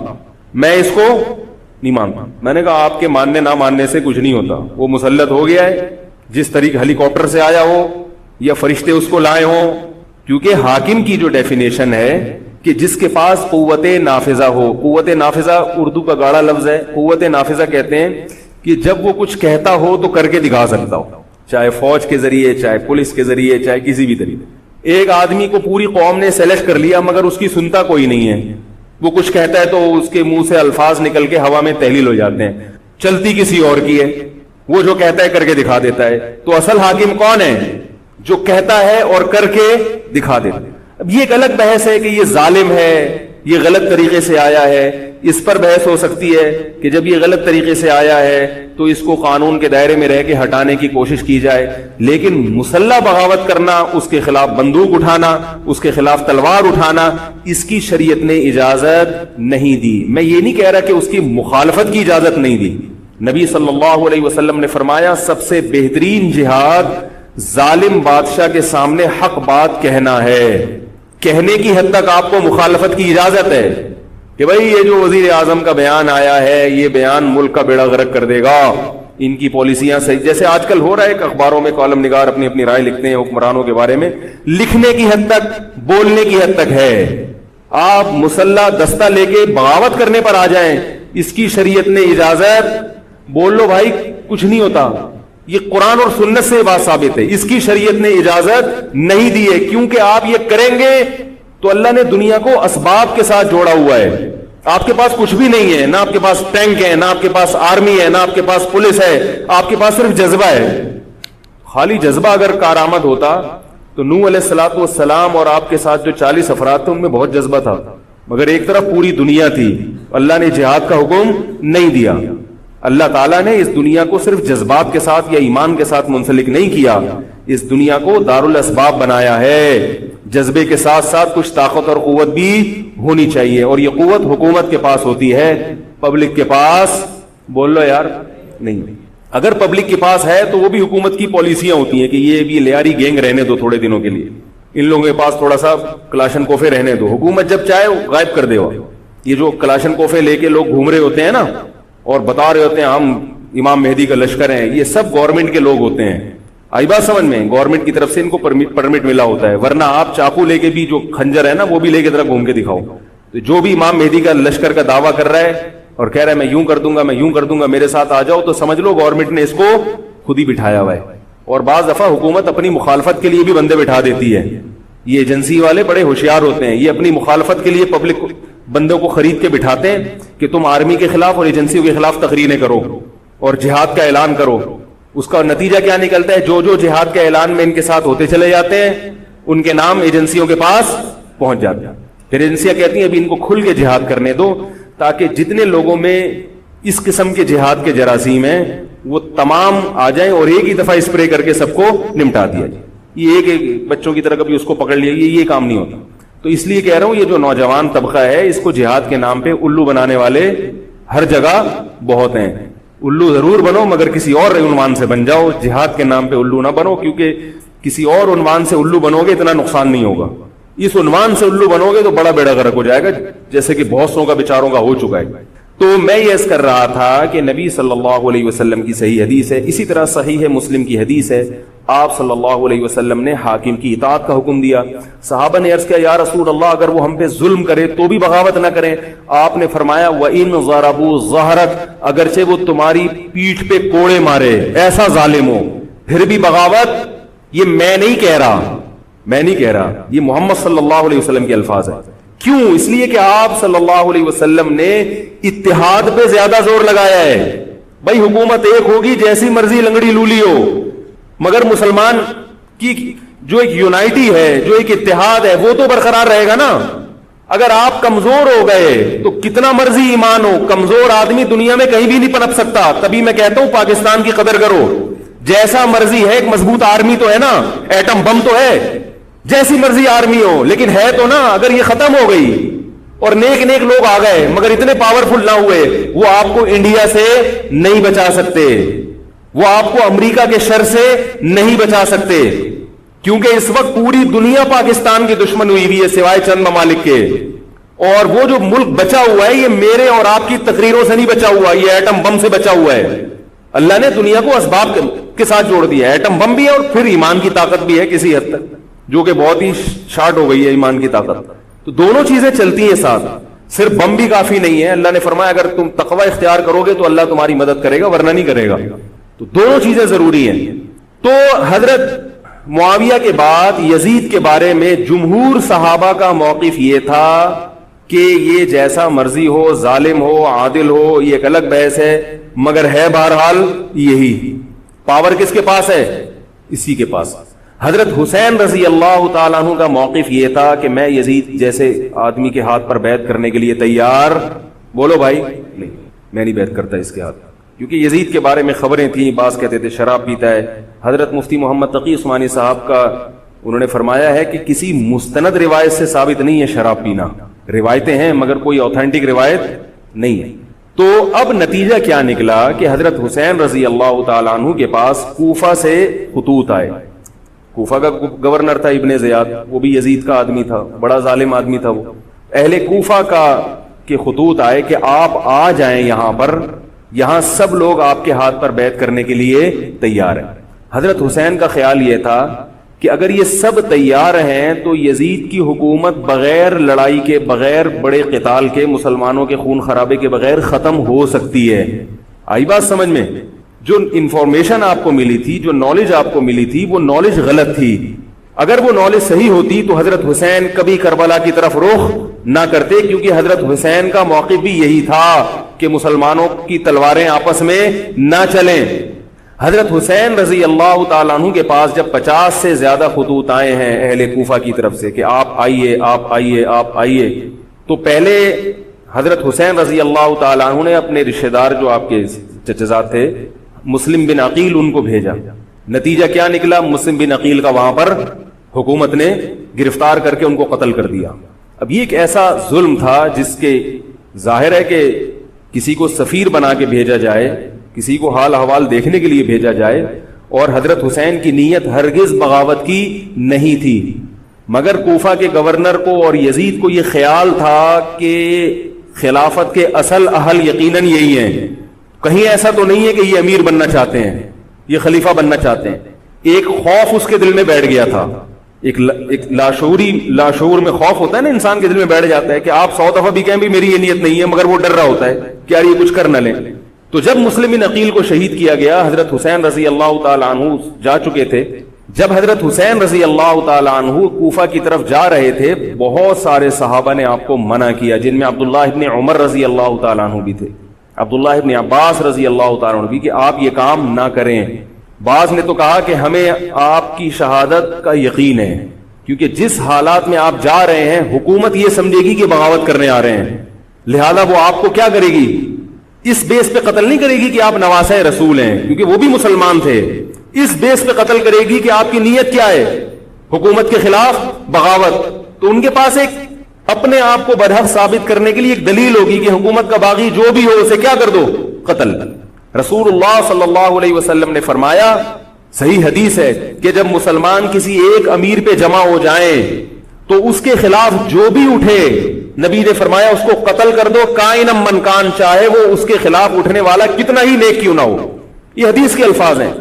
میں اس کو نہیں مانتا. میں نے کہا آپ کے ماننے نہ ماننے سے کچھ نہیں ہوتا, وہ مسلط ہو گیا ہے, جس طریقے ہیلی کاپٹر سے آیا ہو یا فرشتے اس کو لائے ہوں. کیونکہ حاکم کی جو ڈیفینیشن ہے کہ جس کے پاس قوت نافذہ ہو. قوت نافذہ اردو کا گاڑا لفظ ہے. قوت نافذہ کہتے ہیں کہ جب وہ کچھ کہتا ہو تو کر کے دکھا سکتا ہو, چاہے فوج کے ذریعے, چاہے پولیس کے ذریعے, چاہے کسی بھی طریقے. ایک آدمی کو پوری قوم نے سلیکٹ کر لیا مگر اس کی سنتا کوئی نہیں ہے, وہ کچھ کہتا ہے تو اس کے منہ سے الفاظ نکل کے ہوا میں تحلیل ہو جاتے ہیں, چلتی کسی اور کی ہے, وہ جو کہتا ہے کر کے دکھا دیتا ہے. تو اصل حاکم کون ہے؟ جو کہتا ہے اور کر کے دکھا دیتا ہے. اب یہ ایک الگ بحث ہے کہ یہ ظالم ہے, یہ غلط طریقے سے آیا ہے, اس پر بحث ہو سکتی ہے کہ جب یہ غلط طریقے سے آیا ہے تو اس کو قانون کے دائرے میں رہ کے ہٹانے کی کوشش کی جائے. لیکن مسلح بغاوت کرنا, اس کے خلاف بندوق اٹھانا, اس کے خلاف تلوار اٹھانا, اس کی شریعت نے اجازت نہیں دی. میں یہ نہیں کہہ رہا کہ اس کی مخالفت کی اجازت نہیں دی. نبی صلی اللہ علیہ وسلم نے فرمایا سب سے بہترین جہاد ظالم بادشاہ کے سامنے حق بات کہنا ہے. کہنے کی حد تک آپ کو مخالفت کی اجازت ہے کہ بھائی یہ جو وزیر اعظم کا بیان آیا ہے یہ بیان ملک کا بیڑا غرق کر دے گا, ان کی پالیسیاں صحیح, جیسے آج کل ہو رہا ہے کہ اخباروں میں کالم نگار اپنی اپنی رائے لکھتے ہیں حکمرانوں کے بارے میں, لکھنے کی حد تک, بولنے کی حد تک ہے. آپ مسلح دستہ لے کے بغاوت کرنے پر آ جائیں, اس کی شریعت نے اجازت, بول لو بھائی کچھ نہیں ہوتا. یہ قرآن اور سنت سے بات ثابت ہے, اس کی شریعت نے اجازت نہیں دی ہے. کیونکہ آپ یہ کریں گے تو اللہ نے دنیا کو اسباب کے ساتھ جوڑا ہوا ہے. آپ کے پاس کچھ بھی نہیں ہے, نہ آپ کے پاس ٹینک ہے, نہ آپ کے پاس آرمی ہے, نہ آپ کے پاس پولیس ہے, آپ کے پاس صرف جذبہ ہے. خالی جذبہ اگر کارآمد ہوتا تو نوح علیہ الصلوۃ والسلام اور آپ کے ساتھ جو 40 افراد تھے ان میں بہت جذبہ تھا, مگر ایک طرف پوری دنیا تھی. اللہ نے جہاد کا حکم نہیں دیا. اللہ تعالیٰ نے اس دنیا کو صرف جذبات کے ساتھ یا ایمان کے ساتھ منسلک نہیں کیا, اس دنیا کو دارالاسباب بنایا ہے. جذبے کے ساتھ ساتھ کچھ طاقت اور قوت بھی ہونی چاہیے, اور یہ قوت حکومت کے پاس ہوتی ہے, پبلک کے پاس بول لو یار نہیں. اگر پبلک کے پاس ہے تو وہ بھی حکومت کی پالیسیاں ہوتی ہیں کہ یہ بھی لیاری گینگ رہنے دو تھوڑے دنوں کے لیے, ان لوگوں کے پاس تھوڑا سا کلاشن کوفے رہنے دو, حکومت جب چاہے غائب کر دے. یہ جو کلاشن کوفے لے کے لوگ گھوم رہے ہوتے ہیں نا اور بتا رہے ہوتے ہیں ہم امام مہدی کا لشکر ہیں, یہ سب گورنمنٹ کے لوگ ہوتے ہیں. آئی بات سمجھ میں؟ گورنمنٹ کی طرف سے ان کو پرمٹ ملا ہوتا ہے, ورنہ آپ چاقو لے کے بھی, جو خنجر ہے نا وہ بھی لے کے ذرا گھوم کے دکھاؤ تو جو بھی امام مہدی کا لشکر کا دعویٰ کر رہا ہے اور کہہ رہا ہے میں یوں کر دوں گا میں یوں کر دوں گا میرے ساتھ آ جاؤ، تو سمجھ لو گورنمنٹ نے اس کو خود ہی بٹھایا ہوا ہے. اور بعض دفعہ حکومت اپنی مخالفت کے لیے بھی بندے بٹھا دیتی ہے. یہ ایجنسی والے بڑے ہوشیار ہوتے ہیں، یہ اپنی مخالفت کے لیے پبلک بندوں کو خرید کے بٹھاتے ہیں کہ تم آرمی کے خلاف اور ایجنسیوں کے خلاف تقریریں کرو اور جہاد کا اعلان کرو. اس کا نتیجہ کیا نکلتا ہے؟ جو جو جہاد کے اعلان میں ان کے ساتھ ہوتے چلے جاتے ہیں ان کے نام ایجنسیوں کے پاس پہنچ جاتے ہیں. پھر ایجنسیاں کہتی ہیں ابھی ان کو کھل کے جہاد کرنے دو تاکہ جتنے لوگوں میں اس قسم کے جہاد کے جراثیم ہیں وہ تمام آ جائیں اور ایک ہی دفعہ اسپرے کر کے سب کو نمٹا دیا جائے. یہ ایک بچوں کی طرح کبھی اس کو پکڑ لیا، یہ کام نہیں ہوتا. تو اس لیے کہہ رہا ہوں یہ جو نوجوان طبقہ ہے اس کو جہاد کے نام پہ الو بنانے والے ہر جگہ بہت ہیں. الو ضرور بنو مگر کسی اور عنوان سے بن جاؤ، جہاد کے نام پہ الو نہ بنو، کیونکہ کسی اور عنوان سے الو بنو گے اتنا نقصان نہیں ہوگا. اس عنوان سے الو بنو گے تو بڑا بیڑا غرق ہو جائے گا، جیسے کہ بہت سو کا بیچاروں کا ہو چکا ہے. تو میں یہ عرض کر رہا تھا کہ نبی صلی اللہ علیہ وسلم کی صحیح حدیث ہے، اسی طرح صحیح مسلم کی حدیث ہے، آپ صلی اللہ علیہ وسلم نے حاکم کی اطاعت کا حکم دیا. صحابہ نے عرض کیا یا رسول اللہ اگر وہ ہم پہ ظلم کرے تو بھی بغاوت نہ کریں. آپ نے فرمایا وَإِن ضَرَبُوا ظَهْرَكَ، اگرچہ وہ تمہاری پیٹھ پہ کوڑے مارے، ایسا ظالم ہو، پھر بھی بغاوت. یہ میں نہیں کہہ رہا، یہ محمد صلی اللہ علیہ وسلم کے الفاظ ہیں. کیوں؟ اس لیے کہ آپ صلی اللہ علیہ وسلم نے اتحاد پہ زیادہ زور لگایا ہے. بھائی حکومت ایک ہوگی جیسی مرضی لنگڑی لولی ہو، مگر مسلمان کی جو ایک یونائٹی ہے، جو ایک اتحاد ہے، وہ تو برقرار رہے گا نا. اگر آپ کمزور ہو گئے تو کتنا مرضی ایمان ہو، کمزور آدمی دنیا میں کہیں بھی نہیں پنپ سکتا. تبھی میں کہتا ہوں پاکستان کی قدر کرو. جیسا مرضی ہے، ایک مضبوط آرمی تو ہے نا، ایٹم بم تو ہے، جیسی مرضی آرمی ہو لیکن ہے تو نا. اگر یہ ختم ہو گئی اور نیک لوگ آ گئے مگر اتنے پاورفل نہ ہوئے، وہ آپ کو انڈیا سے نہیں بچا سکتے، وہ آپ کو امریکہ کے شر سے نہیں بچا سکتے، کیونکہ اس وقت پوری دنیا پاکستان کی دشمن ہوئی ہوئی ہے سوائے چند ممالک کے. اور وہ جو ملک بچا ہوا ہے یہ میرے اور آپ کی تقریروں سے نہیں بچا ہوا، یہ ایٹم بم سے بچا ہوا ہے. اللہ نے دنیا کو اسباب کے ساتھ جوڑ دیا ہے. ایٹم بم بھی ہے اور پھر ایمان کی طاقت بھی ہے کسی حد تک، جو کہ بہت ہی شارٹ ہو گئی ہے ایمان کی طاقت. تو دونوں چیزیں چلتی ہیں ساتھ، صرف بم بھی کافی نہیں ہے. اللہ نے فرمایا اگر تم تقوی اختیار کرو گے تو اللہ تمہاری مدد کرے گا، ورنہ نہیں کرے گا. تو دونوں چیزیں ضروری ہیں. تو حضرت معاویہ کے بعد یزید کے بارے میں جمہور صحابہ کا موقف یہ تھا کہ یہ جیسا مرضی ہو، ظالم ہو، عادل ہو، یہ ایک الگ بحث ہے، مگر ہے بہرحال یہی. پاور کس کے پاس ہے؟ اسی کے پاس. حضرت حسین رضی اللہ تعالیٰ عنہ کا موقف یہ تھا کہ میں یزید جیسے آدمی کے ہاتھ پر بیعت کرنے کے لیے تیار. بولو بھائی، نہیں میں نہیں بیعت کرتا اس کے ہاتھ، کیونکہ یزید کے بارے میں خبریں تھیں، بعض کہتے تھے شراب پیتا ہے. حضرت مفتی محمد تقی عثمانی صاحب کا انہوں نے فرمایا ہے کہ کسی مستند روایت سے ثابت نہیں ہے شراب پینا. روایتیں ہیں مگر کوئی اوتھینٹک روایت نہیں ہے. تو اب نتیجہ کیا نکلا کہ حضرت حسین رضی اللہ تعالیٰ عنہ کے پاس کوفہ سے خطوط آئے. کوفہ کا گورنر تھا ابن زیاد، وہ بھی یزید کا آدمی تھا، بڑا ظالم آدمی تھا. وہ اہل کوفہ کے خطوط آئے کہ آپ آ جائیں یہاں پر، یہاں سب لوگ آپ کے ہاتھ پر بیعت کرنے کے لیے تیار ہیں. حضرت حسین کا خیال یہ تھا کہ اگر یہ سب تیار ہیں تو یزید کی حکومت بغیر لڑائی کے، بغیر بڑے قتال کے، مسلمانوں کے خون خرابے کے بغیر ختم ہو سکتی ہے. آئی بات سمجھ میں؟ جو انفارمیشن آپ کو ملی تھی، جو نالج آپ کو ملی تھی، وہ نالج غلط تھی. اگر وہ نالج صحیح ہوتی تو حضرت حسین کبھی کربلا کی طرف رخ نہ کرتے، کیونکہ حضرت حسین کا موقف بھی یہی تھا کہ مسلمانوں کی تلواریں آپس میں نہ چلیں. حضرت حسین رضی اللہ تعالیٰ عنہ کے پاس جب 50 سے زیادہ خطوط آئے ہیں اہل کوفہ کی طرف سے کہ آپ آئیے، آپ آئیے، آپ آئیے، تو پہلے حضرت حسین رضی اللہ تعالیٰ عنہ نے اپنے رشتہ دار جو آپ کے چچزاد تھے مسلم بن عقیل ان کو بھیجا. نتیجہ کیا نکلا؟ مسلم بن عقیل کا وہاں پر حکومت نے گرفتار کر کے ان کو قتل کر دیا. اب یہ ایک ایسا ظلم تھا جس کے ظاہر ہے کہ کسی کو سفیر بنا کے بھیجا جائے، کسی کو حال احوال دیکھنے کے لیے بھیجا جائے، اور حضرت حسین کی نیت ہرگز بغاوت کی نہیں تھی. مگر کوفہ کے گورنر کو اور یزید کو یہ خیال تھا کہ خلافت کے اصل اہل یقیناً یہی ہیں، کہیں ایسا تو نہیں ہے کہ یہ امیر بننا چاہتے ہیں، یہ خلیفہ بننا چاہتے ہیں. ایک خوف اس کے دل میں بیٹھ گیا تھا، ایک لاشعور میں خوف ہوتا ہے نا، انسان کے دل میں بیٹھ جاتا ہے کہ آپ 100 دفعہ بھی کہیں بھی میری یہ نیت نہیں ہے، مگر وہ ڈر رہا ہوتا ہے کہ یار یہ کچھ کر نہ لیں. تو جب مسلم بن عقیل کو شہید کیا گیا، حضرت حسین رضی اللہ تعالی عنہ جا چکے تھے. جب حضرت حسین رضی اللہ تعالی عنہ کوفہ کی طرف جا رہے تھے، بہت سارے صحابہ نے آپ کو منع کیا، جن میں عبداللہ ابن عمر رضی اللہ تعالی عنہ بھی تھے، عبداللہ ابن عباس رضی اللہ تعالی عنہ بھی، کہ آپ یہ کام نہ کریں. بعض نے تو کہا کہ ہمیں آپ کی شہادت کا یقین ہے، کیونکہ جس حالات میں آپ جا رہے ہیں حکومت یہ سمجھے گی کہ بغاوت کرنے آ رہے ہیں، لہذا وہ آپ کو کیا کرے گی، اس بیس پہ قتل نہیں کرے گی کہ آپ نواسہ رسول ہیں، کیونکہ وہ بھی مسلمان تھے. اس بیس پہ قتل کرے گی کہ آپ کی نیت کیا ہے، حکومت کے خلاف بغاوت. تو ان کے پاس ایک اپنے آپ کو برحق ثابت کرنے کے لیے ایک دلیل ہوگی کہ حکومت کا باغی جو بھی ہو اسے کیا کر دو، قتل. رسول اللہ صلی اللہ علیہ وسلم نے فرمایا، صحیح حدیث ہے، کہ جب مسلمان کسی ایک امیر پہ جمع ہو جائیں تو اس کے خلاف جو بھی اٹھے، نبی نے فرمایا اس کو قتل کر دو، کائنم من کان، چاہے وہ اس کے خلاف اٹھنے والا کتنا ہی نیک کیوں نہ ہو. یہ حدیث کے الفاظ ہیں.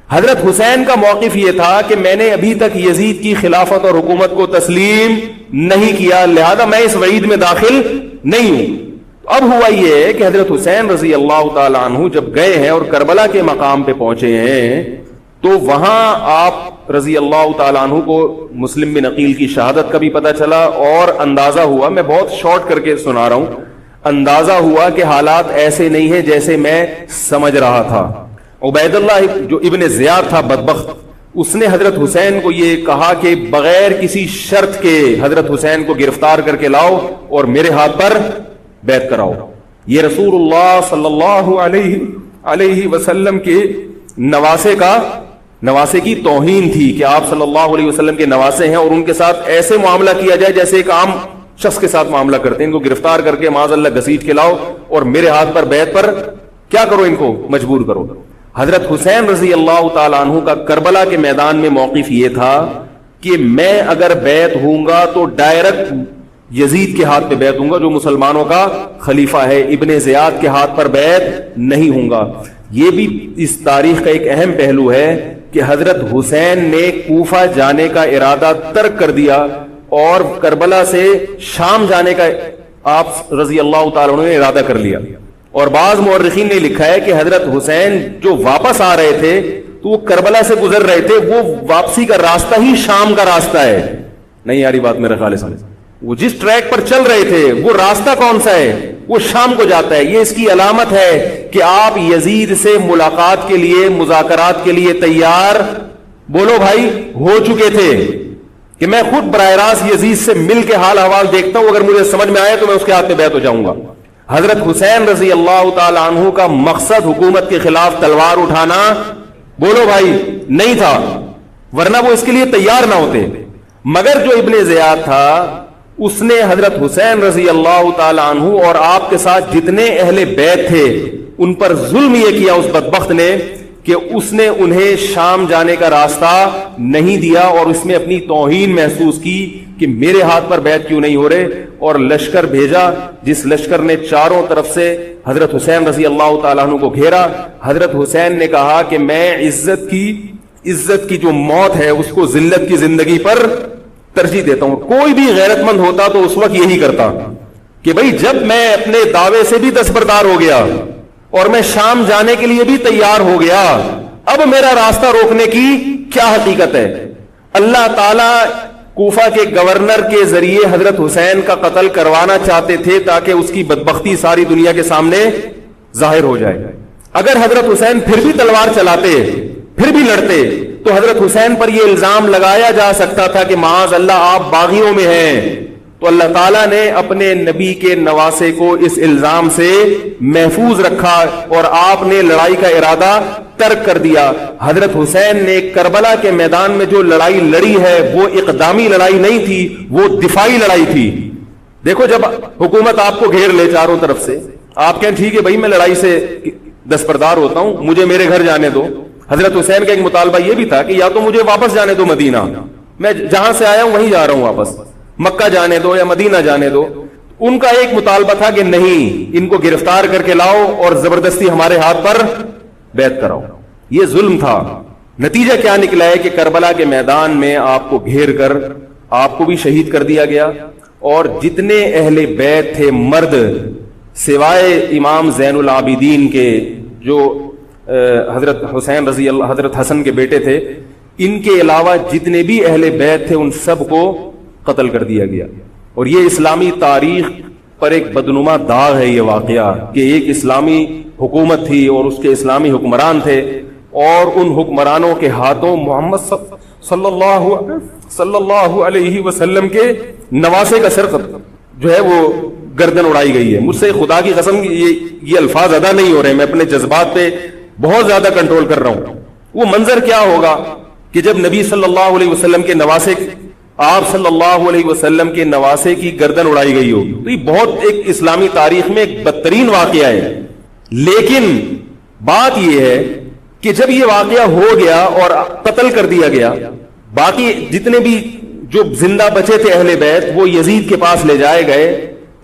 حضرت حسین کا موقف یہ تھا کہ میں نے ابھی تک یزید کی خلافت اور حکومت کو تسلیم نہیں کیا، لہذا میں اس وعید میں داخل نہیں ہوں. اب ہوا یہ ہے کہ حضرت حسین رضی اللہ تعالی عنہ جب گئے ہیں اور کربلا کے مقام پہ پہنچے ہیں تو وہاں آپ رضی اللہ تعالی عنہ کو مسلم بن عقیل کی شہادت کا بھی پتہ چلا، اور اندازہ ہوا، میں بہت شارٹ کر کے سنا رہا ہوں، اندازہ ہوا کہ حالات ایسے نہیں ہیں جیسے میں سمجھ رہا تھا. عبید اللہ جو ابن زیاد تھا بدبخت، اس نے حضرت حسین کو یہ کہا کہ بغیر کسی شرط کے حضرت حسین کو گرفتار کر کے لاؤ اور میرے ہاتھ پر بیعت کراؤ. یہ رسول اللہ صلی اللہ علیہ وسلم کے نواسے کی توہین تھی کہ آپ صلی اللہ علیہ وسلم کے نواسے ہیں اور ان کے ساتھ ایسے معاملہ کیا جائے جیسے ایک عام شخص کے ساتھ معاملہ کرتے ہیں. ان کو گرفتار کر کے معاذ اللہ گھسیٹ کے لاؤ اور میرے ہاتھ پر بیعت پر کیا کرو، ان کو مجبور کرو. حضرت حسین رضی اللہ تعالی عنہ کا کربلا کے میدان میں موقف یہ تھا کہ میں اگر بیعت ہوں گا تو ڈائریکٹ یزید کے ہاتھ پہ بیعت ہوں گا جو مسلمانوں کا خلیفہ ہے، ابن زیاد کے ہاتھ پر بیعت نہیں ہوں گا. یہ بھی اس تاریخ کا ایک اہم پہلو ہے کہ حضرت حسین نے کوفہ جانے کا ارادہ ترک کر دیا اور کربلا سے شام جانے کا آپ رضی اللہ تعالیٰ عنہ نے ارادہ کر لیا. اور بعض مورخین نے لکھا ہے کہ حضرت حسین جو واپس آ رہے تھے تو وہ کربلا سے گزر رہے تھے، وہ واپسی کا راستہ ہی شام کا راستہ ہے. نہیں یاری بات میرے خیال سے، وہ جس ٹریک پر چل رہے تھے وہ راستہ کون سا ہے، وہ شام کو جاتا ہے. یہ اس کی علامت ہے کہ آپ یزید سے ملاقات کے لیے، مذاکرات کے لیے تیار بولو بھائی ہو چکے تھے کہ میں خود براہ راست یزید سے مل کے حال احوال دیکھتا ہوں، اگر مجھے سمجھ میں آئے تو میں اس کے ہاتھ میں بیعت ہو جاؤں گا. حضرت حسین رضی اللہ تعالی عنہ کا مقصد حکومت کے خلاف تلوار اٹھانا بولو بھائی نہیں تھا، ورنہ وہ اس کے لیے تیار نہ ہوتے. مگر جو ابن زیاد تھا اس نے حضرت حسین رضی اللہ تعالی عنہ اور آپ کے ساتھ جتنے اہل بیت تھے ان پر ظلم یہ کیا اس بدبخت نے کہ اس نے انہیں شام جانے کا راستہ نہیں دیا، اور اس میں اپنی توہین محسوس کی کہ میرے ہاتھ پر بیعت کیوں نہیں ہو رہے، اور لشکر بھیجا جس لشکر نے چاروں طرف سے حضرت حسین رضی اللہ تعالیٰ عنہ کو گھیرا. حضرت حسین نے کہا کہ میں عزت کی جو موت ہے اس کو ذلت کی زندگی پر ترجیح دیتا ہوں. کوئی بھی غیرت مند ہوتا تو اس وقت یہی کرتا کہ بھئی جب میں اپنے دعوے سے بھی دستبردار ہو گیا اور میں شام جانے کے لیے بھی تیار ہو گیا، اب میرا راستہ روکنے کی کیا حقیقت ہے. اللہ تعالی کوفہ کے گورنر کے ذریعے حضرت حسین کا قتل کروانا چاہتے تھے تاکہ اس کی بدبختی ساری دنیا کے سامنے ظاہر ہو جائے. اگر حضرت حسین پھر بھی تلوار چلاتے، پھر بھی لڑتے، تو حضرت حسین پر یہ الزام لگایا جا سکتا تھا کہ معاذ اللہ آپ باغیوں میں ہیں. تو اللہ تعالیٰ نے اپنے نبی کے نواسے کو اس الزام سے محفوظ رکھا اور آپ نے لڑائی کا ارادہ ترک کر دیا. حضرت حسین نے کربلا کے میدان میں جو لڑائی لڑی ہے وہ اقدامی لڑائی نہیں تھی، وہ دفاعی لڑائی تھی. دیکھو جب حکومت آپ کو گھیر لے چاروں طرف سے، آپ کہیں ٹھیک ہے بھائی میں لڑائی سے دستبردار ہوتا ہوں، مجھے میرے گھر جانے دو. حضرت حسین کا ایک مطالبہ یہ بھی تھا کہ یا تو مجھے واپس جانے دو مدینہ، میں جہاں سے آیا ہوں وہیں جا رہا ہوں، واپس مکہ جانے دو یا مدینہ جانے دو. ان کا ایک مطالبہ تھا کہ نہیں، ان کو گرفتار کر کے لاؤ اور زبردستی ہمارے ہاتھ پر بیعت کراؤ. یہ ظلم تھا. نتیجہ کیا نکلا ہے کہ کربلا کے میدان میں آپ کو گھیر کر آپ کو بھی شہید کر دیا گیا، اور جتنے اہل بیت تھے مرد سوائے امام زین العابدین کے جو حضرت حسین رضی اللہ حضرت حسن کے بیٹے تھے، ان کے علاوہ جتنے بھی اہل بیت تھے ان سب کو قتل کر دیا گیا۔ اور یہ اسلامی تاریخ پر ایک بدنما داغ ہے یہ واقعہ کہ ایک اسلامی حکومت تھی اور اس کے اسلامی حکمران تھے، اور ان حکمرانوں کے ہاتھوں محمد صلی اللہ علیہ وسلم کے نواسے کا سر جو ہے وہ گردن اڑائی گئی ہے۔ مجھ سے خدا کی قسم یہ الفاظ ادا نہیں ہو رہے، میں اپنے جذبات پہ بہت زیادہ کنٹرول کر رہا ہوں۔ وہ منظر کیا ہوگا کہ جب نبی صلی اللہ علیہ وسلم کے نواسے آپ صلی اللہ علیہ وسلم کے نواسے کی گردن اڑائی گئی ہو، تو یہ بہت ایک اسلامی تاریخ میں ایک بدترین واقعہ ہے۔ لیکن بات یہ ہے کہ جب یہ واقعہ ہو گیا اور قتل کر دیا گیا، باقی جتنے بھی جو زندہ بچے تھے اہل بیت وہ یزید کے پاس لے جائے گئے۔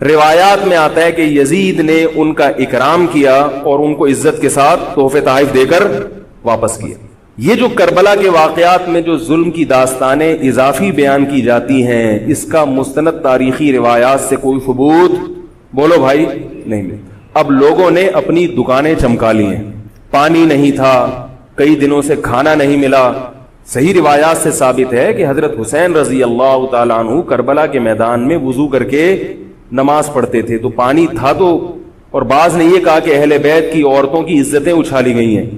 روایات میں آتا ہے کہ یزید نے ان کا اکرام کیا اور ان کو عزت کے ساتھ تحفے تحائف دے کر واپس کیا۔ یہ جو کربلا کے واقعات میں جو ظلم کی داستانیں اضافی بیان کی جاتی ہیں، اس کا مستند تاریخی روایات سے کوئی ثبوت بولو بھائی نہیں ملتا۔ اب لوگوں نے اپنی دکانیں چمکا لی ہیں، پانی نہیں تھا، کئی دنوں سے کھانا نہیں ملا۔ صحیح روایات سے ثابت ہے کہ حضرت حسین رضی اللہ تعالیٰ عنہ کربلا کے میدان میں وضو کر کے نماز پڑھتے تھے، تو پانی تھا تو، اور بعض نے یہ کہا کہ اہل بیت کی عورتوں کی عزتیں اچھالی گئی ہیں۔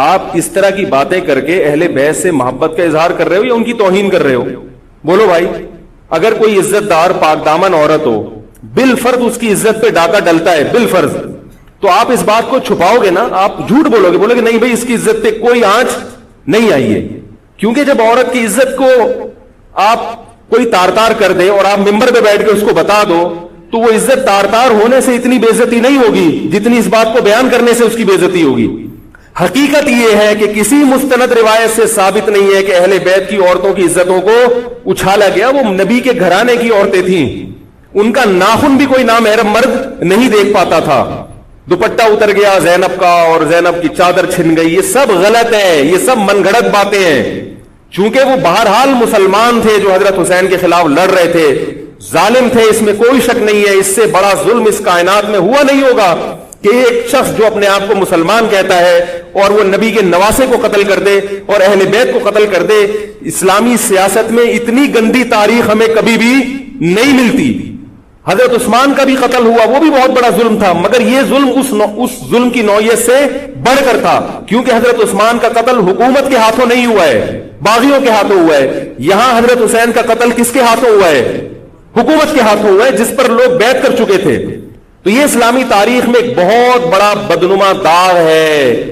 آپ اس طرح کی باتیں کر کے اہل بیت سے محبت کا اظہار کر رہے ہو یا ان کی توہین کر رہے ہو؟ بولو بھائی۔ اگر کوئی عزت دار پاک دامن عورت ہو، بالفرض اس کی عزت پہ ڈاکہ ڈلتا ہے بالفرض، تو آپ اس بات کو چھپاؤ گے نا، آپ جھوٹ بولو گے، بولو گے نہیں بھائی اس کی عزت پہ کوئی آنچ نہیں آئی ہے۔ کیونکہ جب عورت کی عزت کو آپ کوئی تار تار کر دے اور آپ ممبر پہ بیٹھ کے اس کو بتا دو، تو وہ عزت تار تار ہونے سے اتنی بے عزتی نہیں ہوگی جتنی اس بات کو بیان کرنے سے اس کی بے عزتی ہوگی۔ حقیقت یہ ہے کہ کسی مستند روایت سے ثابت نہیں ہے کہ اہل بیت کی عورتوں کی عزتوں کو اچھالا گیا۔ وہ نبی کے گھرانے کی عورتیں تھیں، ان کا ناخن بھی کوئی نامحرم مرد نہیں دیکھ پاتا تھا۔ دوپٹہ اتر گیا زینب کا اور زینب کی چادر چھن گئی، یہ سب غلط ہے، یہ سب من گھڑت باتیں ہیں۔ چونکہ وہ بہرحال مسلمان تھے جو حضرت حسین کے خلاف لڑ رہے تھے، ظالم تھے، اس میں کوئی شک نہیں ہے۔ اس سے بڑا ظلم اس کائنات میں ہوا نہیں ہوگا کہ ایک شخص جو اپنے آپ کو مسلمان کہتا ہے اور وہ نبی کے نواسے کو قتل کر دے اور اہل بیت کو قتل کر دے۔ اسلامی سیاست میں اتنی گندی تاریخ ہمیں کبھی بھی نہیں ملتی۔ حضرت عثمان کا بھی قتل ہوا، وہ بھی بہت بڑا ظلم تھا، مگر یہ ظلم اس ظلم کی نوعیت سے بڑھ کر تھا، کیونکہ حضرت عثمان کا قتل حکومت کے ہاتھوں نہیں ہوا ہے، باغیوں کے ہاتھوں ہوا ہے۔ یہاں حضرت حسین کا قتل کس کے ہاتھوں ہوا ہے؟ حکومت کے ہاتھوں ہوا ہے، جس پر لوگ بیعت کر چکے تھے۔ تو یہ اسلامی تاریخ میں ایک بہت بڑا بدنما داغ ہے،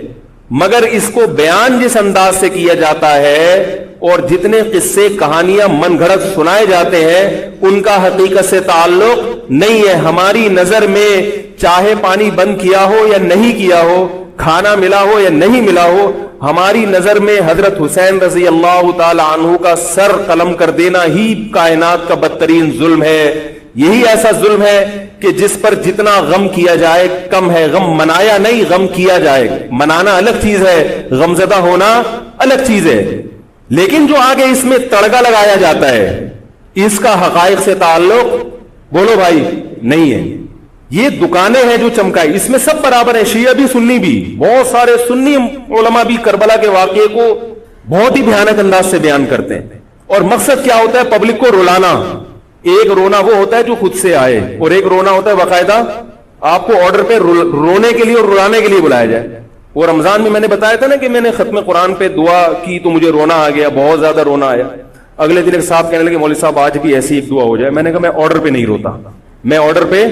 مگر اس کو بیان جس انداز سے کیا جاتا ہے اور جتنے قصے کہانیاں من گھڑت سنائے جاتے ہیں ان کا حقیقت سے تعلق نہیں ہے۔ ہماری نظر میں چاہے پانی بند کیا ہو یا نہیں کیا ہو، کھانا ملا ہو یا نہیں ملا ہو، ہماری نظر میں حضرت حسین رضی اللہ تعالی عنہ کا سر قلم کر دینا ہی کائنات کا بدترین ظلم ہے۔ یہی ایسا ظلم ہے کہ جس پر جتنا غم کیا جائے کم ہے۔ غم منایا نہیں، غم کیا جائے۔ منانا الگ چیز ہے، غمزدہ ہونا الگ چیز ہے، لیکن جو آگے اس میں تڑکا لگایا جاتا ہے اس کا حقائق سے تعلق بولو بھائی نہیں ہے۔ یہ دکانیں ہیں جو چمکائی، اس میں سب برابر ہیں، شیعہ بھی سنی بھی۔ بہت سارے سنی علماء بھی کربلا کے واقعے کو بہت ہی بھیانک انداز سے بیان کرتے ہیں، اور مقصد کیا ہوتا ہے؟ پبلک کو رلانا۔ ایک رونا وہ ہوتا ہے جو خود سے آئے، اور ایک رونا ہوتا ہے باقاعدہ آپ کو آرڈر پہ رونے کے لیے اور رلانے کے لیے بلایا جائے۔ وہ رمضان میں نے بتایا تھا نا کہ میں نے ختم قرآن پہ دعا کی تو مجھے رونا آ گیا، بہت زیادہ رونا آیا۔ اگلے دن ایک صاحب کہنے لگے مولوی صاحب آج بھی ایسی ایک دعا ہو جائے۔ میں نے کہا میں آرڈر پہ نہیں روتا، میں آرڈر پہ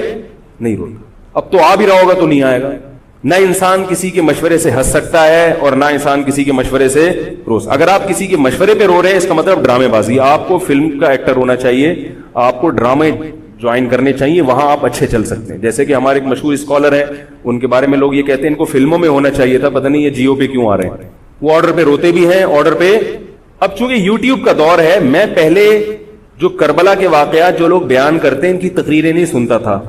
نہیں روتا۔ اب تو آ بھی رہا ہوگا تو نہیں آئے گا۔ نہ انسان کسی کے مشورے سے ہنس سکتا ہے اور نہ انسان کسی کے مشورے سے رو سکتا۔ اگر آپ کسی کے مشورے پہ رو رہے ہیں اس کا مطلب ڈرامے بازی۔ آپ کو فلم کا ایکٹر ہونا چاہیے، آپ کو ڈرامے جوائن کرنے چاہیے، وہاں آپ اچھے چل سکتے ہیں۔ جیسے کہ ہمارے ایک مشہور اسکالر ہیں، ان کے بارے میں لوگ یہ کہتے ہیں ان کو فلموں میں ہونا چاہیے تھا، پتہ نہیں یہ جیو پہ کیوں آ رہے ہیں۔ وہ آرڈر پہ روتے بھی ہیں، آرڈر پہ۔ اب چونکہ یوٹیوب کا دور ہے، میں پہلے جو کربلا کے واقعات جو لوگ بیان کرتے ہیں ان کی تقریریں نہیں سنتا تھا۔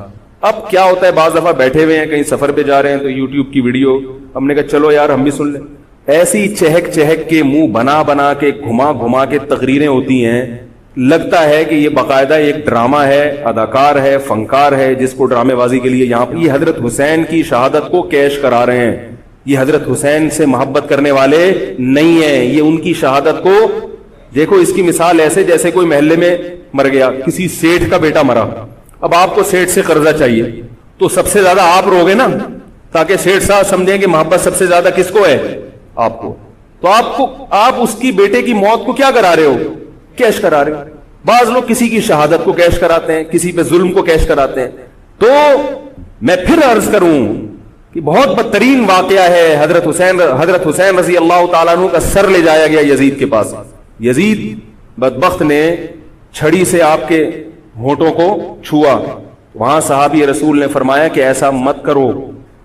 اب کیا ہوتا ہے بعض دفعہ بیٹھے ہوئے ہیں کہیں سفر پہ جا رہے ہیں تو یوٹیوب کی ویڈیو، ہم نے کہا چلو یار ہم بھی سن لیں۔ ایسی چہک چہک کے منہ بنا بنا کے گھما گھما کے تقریریں ہوتی ہیں، لگتا ہے کہ یہ باقاعدہ ایک ڈرامہ ہے، اداکار ہے، فنکار ہے جس کو ڈرامے بازی کے لیے یہاں پر یہ حضرت حسین کی شہادت کو کیش کرا رہے ہیں. یہ حضرت حسین سے محبت کرنے والے نہیں ہیں، یہ ان کی شہادت کو دیکھو. اس کی مثال ایسے جیسے کوئی محلے میں مر گیا، کسی سیٹھ کا بیٹا مرا، اب آپ کو سیٹھ سے قرضہ چاہیے تو سب سے زیادہ آپ روگے نا، تاکہ سیٹھ صاحب سمجھیں کہ محبت سب سے زیادہ کس کو ہے؟ آپ کو. تو آپ اس کی بیٹے کی موت کو کیا کرا رہے ہو؟ کیش کرا رہے ہو. بعض لوگ کسی کی شہادت کو کیش کراتے ہیں، کسی پہ ظلم کو کیش کراتے ہیں. تو میں پھر عرض کروں کہ بہت بدترین واقعہ ہے. حضرت حسین رضی اللہ تعالیٰ عنہ کا سر لے جایا گیا یزید کے پاس. یزید بدبخت نے چھڑی سے آپ کے ہونٹوں کو چھوا. وہاں صحابی رسول نے فرمایا کہ ایسا مت کرو.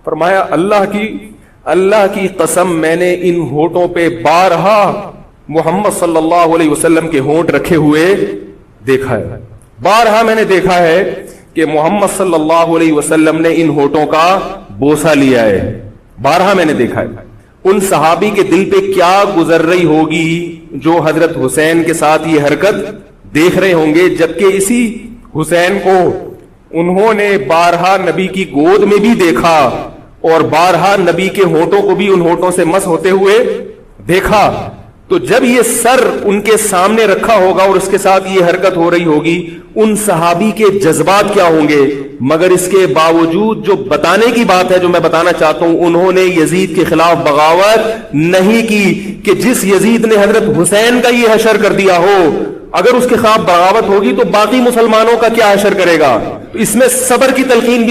فرمایا اللہ کی قسم میں نے ان ہونٹوں پہ بارہا محمد صلی اللہ علیہ وسلم کے ہونٹ رکھے ہوئے دیکھا ہے. بارہا میں نے دیکھا ہے کہ محمد صلی اللہ علیہ وسلم نے ان ہونٹوں کا بوسہ لیا ہے. بارہا میں نے دیکھا ہے. ان صحابی کے دل پہ کیا گزر رہی ہوگی جو حضرت حسین کے ساتھ یہ حرکت دیکھ رہے ہوں گے، جبکہ اسی حسین کو انہوں نے بارہا نبی کی گود میں بھی دیکھا اور بارہا نبی کے ہونٹوں کو بھی ان ہونٹوں سے مس ہوتے ہوئے دیکھا. تو جب یہ سر ان کے سامنے رکھا ہوگا اور اس کے ساتھ یہ حرکت ہو رہی ہوگی، ان صحابی کے جذبات کیا ہوں گے. مگر اس کے باوجود جو بتانے کی بات ہے، جو میں بتانا چاہتا ہوں، انہوں نے یزید کے خلاف بغاوت نہیں کی کہ جس یزید نے حضرت حسین کا یہ حشر کر دیا ہو، اگر اس کے خلاف بغاوت ہوگی تو باقی مسلمانوں کا کیا حشر کرے گا. اس میں صبر کی تلقین بھی